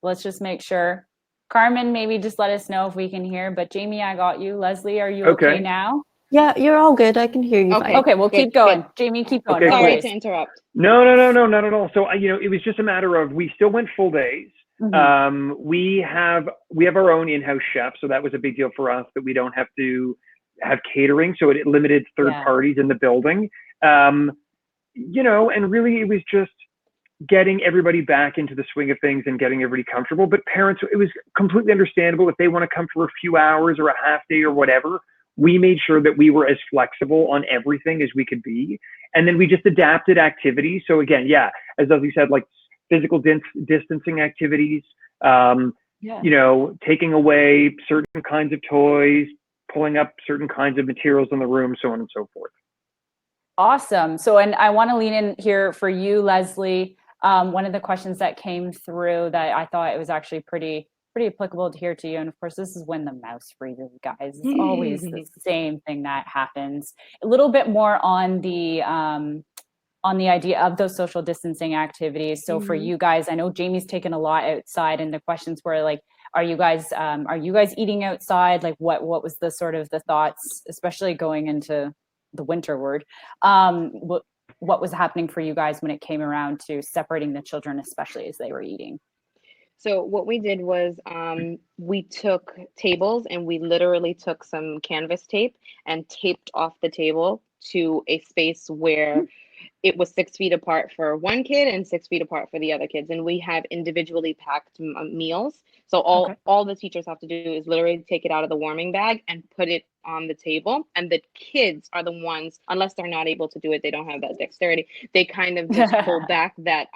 S2: Let's just make sure. Carmen, maybe just let us know if we can hear. But Jamie, I got you. Leslie, are you okay now?
S4: Yeah, you're all good. I can hear you
S3: Okay.
S4: fine.
S2: Okay, we'll keep going.
S3: Good.
S2: Jamie, keep going.
S1: Okay,
S2: No
S3: Sorry
S2: worries.
S3: to interrupt.
S1: No, not at all. So, it was just a matter of, we still went full days. We have our own in-house chef, so that was a big deal for us, that we don't have to have catering. So it limited third parties in the building. And really it was just getting everybody back into the swing of things and getting everybody comfortable. But parents, it was completely understandable if they want to come for a few hours or a half day or whatever. We made sure that we were as flexible on everything as we could be. And then we just adapted activities. So again, as Leslie said, like physical distancing activities, taking away certain kinds of toys, pulling up certain kinds of materials in the room, so on and so forth.
S2: Awesome. So, and I want to lean in here for you, Leslie. One of the questions that came through that I thought it was actually pretty applicable to hear to you. And of course, this is when the mouse freezes, guys. It's always the same thing that happens. A little bit more on the on the idea of those social distancing activities. So for you guys, I know Jamie's taken a lot outside, and the questions were like, are you guys eating outside? Like what was the sort of the thoughts, especially going into the winter word? What was happening for you guys when it came around to separating the children, especially as they were eating?
S3: So what we did was we took tables and we literally took some canvas tape and taped off the table to a space where it was 6 feet apart for one kid and 6 feet apart for the other kids. And we have individually packed meals. So all the teachers have to do is literally take it out of the warming bag and put it on the table. And the kids are the ones, unless they're not able to do it, they don't have that dexterity. They kind of just pull back that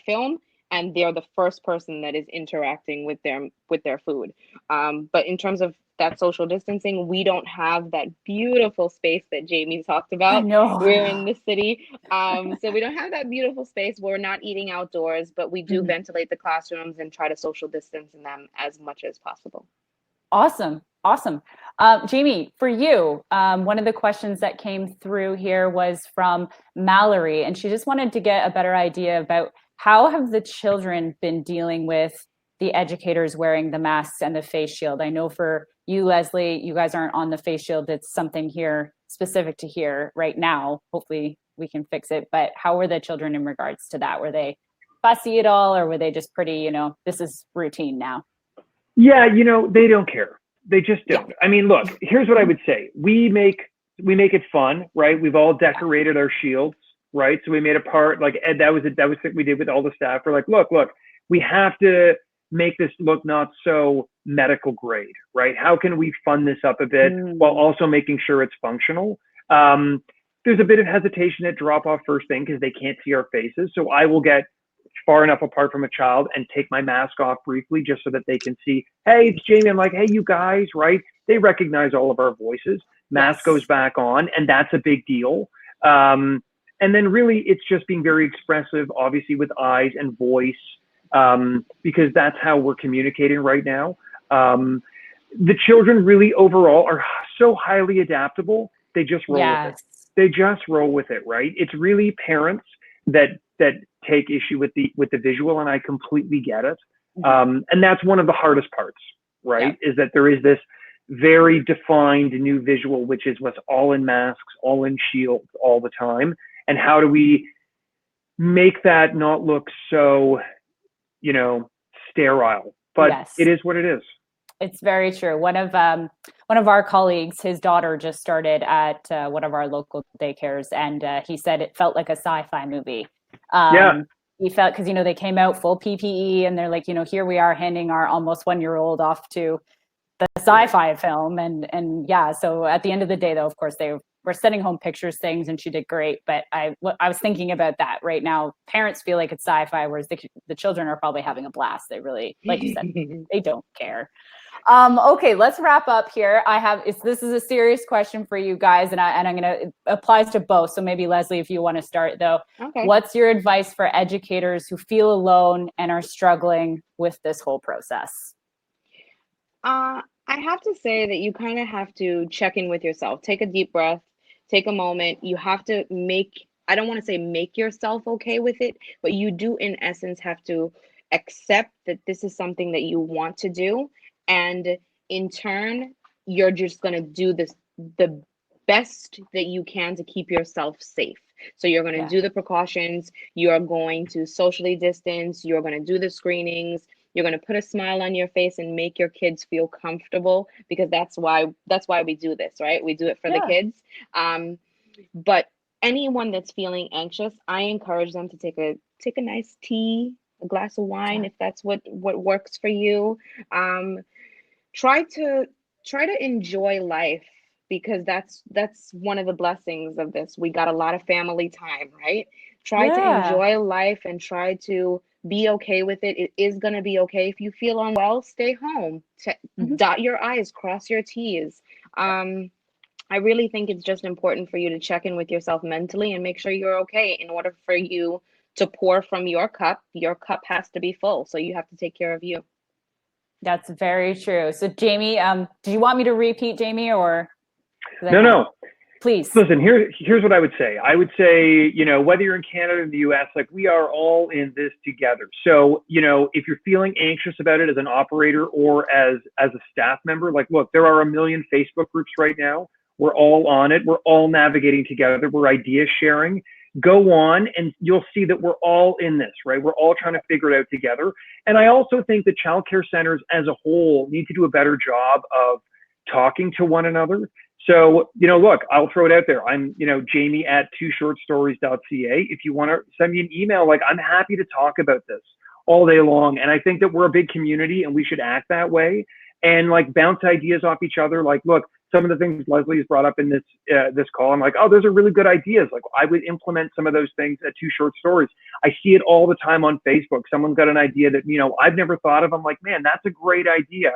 S3: film, and they're the first person that is interacting with their food. But in terms of that social distancing, we don't have that beautiful space that Jamie talked about.
S2: I know.
S3: We're in the city. So we don't have that beautiful space. We're not eating outdoors, but we do ventilate the classrooms and try to social distance in them as much as possible.
S2: Awesome. Jamie, for you, one of the questions that came through here was from Mallory, and she just wanted to get a better idea about how have the children been dealing with the educators wearing the masks and the face shield? I know for you, Leslie, you guys aren't on the face shield. It's something here specific to here right now. Hopefully we can fix it. But how were the children in regards to that? Were they fussy at all, or were they just pretty, this is routine now?
S1: Yeah, they don't care. They just don't. Yeah. I mean, look, here's what I would say. We make it fun, right? We've all decorated our shields, right? So we made a part, like Ed, that was what we did with all the staff. We're like, look, we have to make this look not so medical grade, right? How can we fund this up a bit while also making sure it's functional? There's a bit of hesitation at drop off first thing because they can't see our faces. So I will get far enough apart from a child and take my mask off briefly just so that they can see, hey, it's Jamie. I'm like, hey, you guys, right? They recognize all of our voices. Mask goes back on, and that's a big deal. And then really it's just being very expressive, obviously with eyes and voice, because that's how we're communicating right now. The children really overall are so highly adaptable. They just roll with it. They just roll with it, right? It's really parents that take issue with the visual, and I completely get it. And that's one of the hardest parts, right? Is that there is this very defined new visual, which is what's all in masks, all in shields all the time. And how do we make that not look so, sterile? But it is what it is.
S2: It's very true. One of our colleagues, his daughter just started at one of our local daycares, and he said it felt like a sci-fi movie. He felt, because they came out full PPE, and they're like, here we are handing our almost 1-year-old off to the sci-fi film, and so at the end of the day, though, of course, they were sending home pictures, things, and she did great. But I was thinking about that right now. Parents feel like it's sci-fi, whereas the children are probably having a blast. They really, like you said, they don't care. Okay, let's wrap up here. This is a serious question for you guys, and I'm gonna, it applies to both. So maybe Leslie, if you want to start though, what's your advice for educators who feel alone and are struggling with this whole process?
S3: I have to say that you kind of have to check in with yourself. Take a deep breath, take a moment. You have to I don't want to say make yourself okay with it, but you do in essence have to accept that this is something that you want to do. And in turn, you're just going to do the best that you can to keep yourself safe. So you're going to do the precautions. You're going to socially distance. You're going to do the screenings. You're going to put a smile on your face and make your kids feel comfortable, because that's why we do this, right? We do it for the kids. But anyone that's feeling anxious, I encourage them to take a nice tea, a glass of wine, if that's what works for you. Try to enjoy life, because that's one of the blessings of this. We got a lot of family time, right? Try to enjoy life and try to be okay with it. It is going to be okay. If you feel unwell, stay home. Dot your I's, cross your T's. I really think it's just important for you to check in with yourself mentally and make sure you're okay. In order for you to pour from your cup has to be full. So you have to take care of you.
S2: That's very true. So Jamie, do you want me to repeat, Jamie, or?
S1: No.
S2: please.
S1: Listen, here's what I would say. I would say, whether you're in Canada or the US, like we are all in this together. So, if you're feeling anxious about it as an operator or as a staff member, like, look, there are a million Facebook groups right now. We're all on it. We're all navigating together. We're idea sharing. Go on and you'll see that we're all in this, right? We're all trying to figure it out together. And I also think that childcare centers as a whole need to do a better job of talking to one another. So, look, I'll throw it out there. I'm, Jamie at twoshortstories.ca. If you want to send me an email, like I'm happy to talk about this all day long. And I think that we're a big community and we should act that way and like bounce ideas off each other. Like, look, some of the things Leslie has brought up in this call, I'm like, oh, those are really good ideas. Like I would implement some of those things at Two Short Stories. I see it all the time on Facebook. Someone's got an idea that, I've never thought of. I'm like, man, that's a great idea.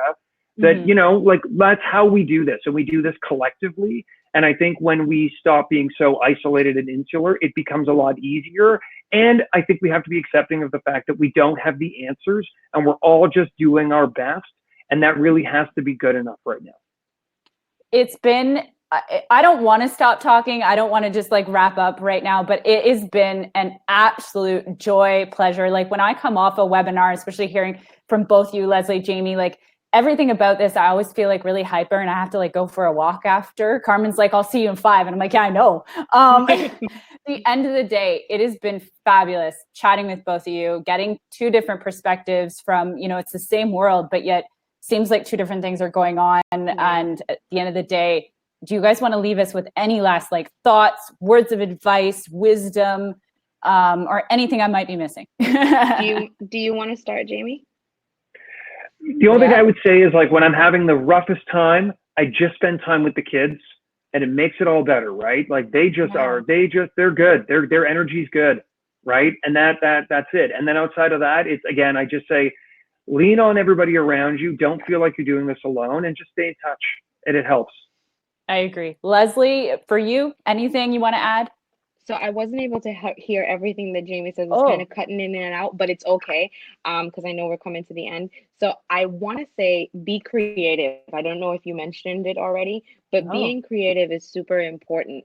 S1: That, like that's how we do this. And we do this collectively. And I think when we stop being so isolated and insular, it becomes a lot easier. And I think we have to be accepting of the fact that we don't have the answers and we're all just doing our best. And that really has to be good enough right now.
S2: It's been, I don't want to stop talking. I don't want to just like wrap up right now, but it has been an absolute joy, pleasure. Like when I come off a webinar, especially hearing from both you, Leslie, Jamie, like everything about this, I always feel like really hyper and I have to like go for a walk after. Carmen's like, I'll see you in 5. And I'm like, yeah, I know. At the end of the day, it has been fabulous chatting with both of you, getting 2 different perspectives from, it's the same world, but yet seems like 2 different things are going on. And at the end of the day, do you guys want to leave us with any last like thoughts, words of advice, wisdom, or anything I might be missing?
S3: Do you want to start, Jamie?
S1: The only thing I would say is like when I'm having the roughest time, I just spend time with the kids and it makes it all better, right? Like they're good. Their energy's good, right? And that's it. And then outside of that, it's again, I just say, lean on everybody around you. Don't feel like you're doing this alone and just stay in touch and it helps. I
S2: agree. Leslie, for you, anything you want to add?
S3: So I wasn't able to hear everything that Jamie says. It's kind of cutting in and out, but it's okay because I know we're coming to the end. So I want to say be creative. I don't know if you mentioned it already, but being creative is super important.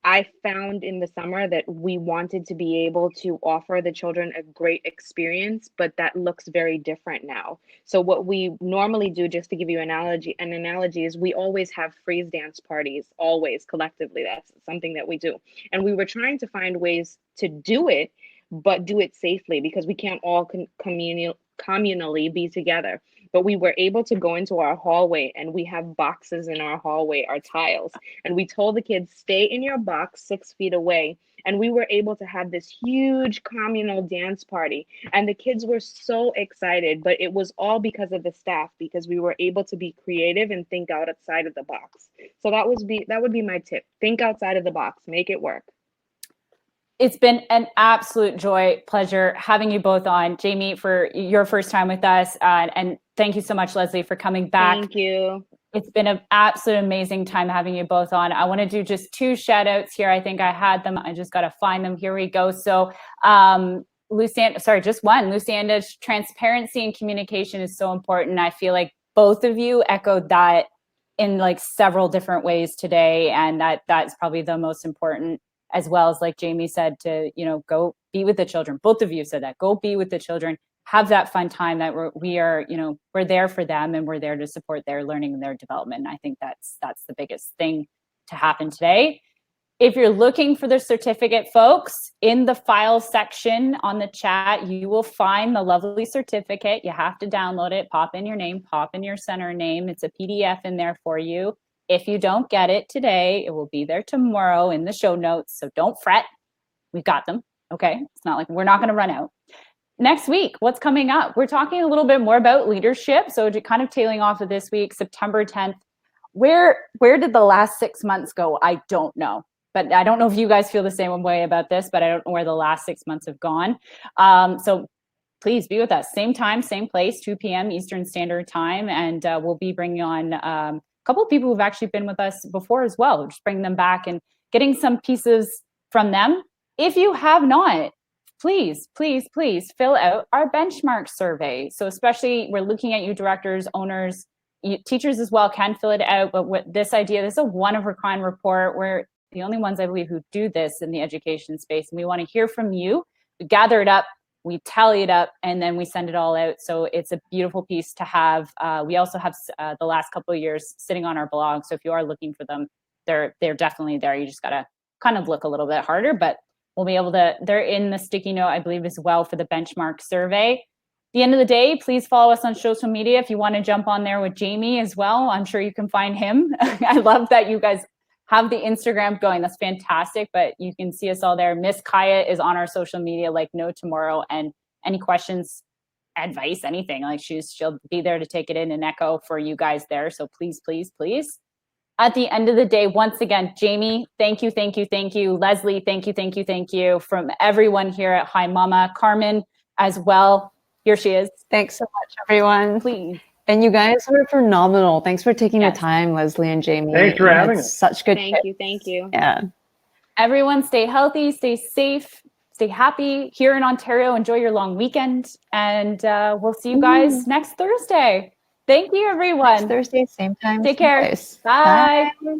S3: I found in the summer that we wanted to be able to offer the children a great experience, but that looks very different now. So what we normally do, just to give you an analogy is we always have freeze dance parties, always collectively. That's something that we do. And we were trying to find ways to do it, but do it safely because we can't all communally be together. But we were able to go into our hallway and we have boxes in our hallway, our tiles. And we told the kids, stay in your box 6 feet away. And we were able to have this huge communal dance party. And the kids were so excited, but it was all because of the staff, because we were able to be creative and think outside of the box. So that would be my tip. Think outside of the box, make it work.
S2: It's been an absolute joy, pleasure having you both on. Jamie, for your first time with us. And thank you so much, Leslie, for coming back.
S3: Thank you.
S2: It's been an absolute amazing time having you both on. I want to do just 2 shout outs here. I think I had them. I just got to find them. Here we go. So just one. Lucinda's transparency and communication is so important. I feel like both of you echoed that in like several different ways today. And that's probably the most important, as well as like Jamie said, to, go be with the children. Both of you said that. Go be with the children. Have that fun time that we're there for them and we're there to support their learning and their development. And I think that's the biggest thing to happen today. If you're looking for the certificate, folks, in the file section on the chat, you will find the lovely certificate. You have to download it, pop in your name, pop in your center name. It's a PDF in there for you. If you don't get it today, it will be there tomorrow in the show notes. So don't fret. We've got them. Okay. It's not like we're not going to run out. Next week, what's coming up? We're talking a little bit more about leadership. So kind of tailing off of this week, September 10th. Where did the last 6 months go? I don't know. But I don't know if you guys feel the same way about this, but I don't know where the last 6 months have gone. So please be with us. Same time, same place, 2 p.m. Eastern Standard Time. And we'll be bringing on a couple of people who've actually been with us before as well. We'll just bring them back and getting some pieces from them. If you have not, please fill out our benchmark survey. So especially we're looking at you directors, owners, teachers as well can fill it out, but what this is a one of a kind report. We're the only ones, I believe, who do this in the education space. And we want to hear from you. We gather it up, we tally it up, and then we send it all out. So it's a beautiful piece to have. We also have the last couple of years sitting on our blog. So if you are looking for them, they're definitely there. You just got to kind of look a little bit harder, but we'll be able to, they're in the sticky note, I believe, as well for the benchmark survey. At the end of the day, please follow us on social media if you want to jump on there with Jamie as well. I'm sure you can find him. I love that you guys have the Instagram going. That's fantastic, but you can see us all there. Miss Kaya is on our social media like no tomorrow, and any questions, advice, anything, like she'll be there to take it in and echo for you guys there. So please, please, please. At the end of the day, once again, Jamie, thank you, thank you, thank you. Leslie, thank you, thank you, thank you. From everyone here at Hi Mama, Carmen as well. Here she is.
S4: Thanks so much, everyone.
S2: Please.
S4: And you guys were phenomenal. Thanks for taking the time, Leslie and Jamie.
S1: Thanks for having us.
S4: Such good
S3: Thank you. Thank you.
S4: Yeah.
S2: Everyone stay healthy, stay safe, stay happy. Here in Ontario, enjoy your long weekend. And we'll see you guys next Thursday. Thank you, everyone.
S4: Next Thursday, same time.
S2: Take
S4: same
S2: care.
S4: place.
S2: Bye.
S4: Bye.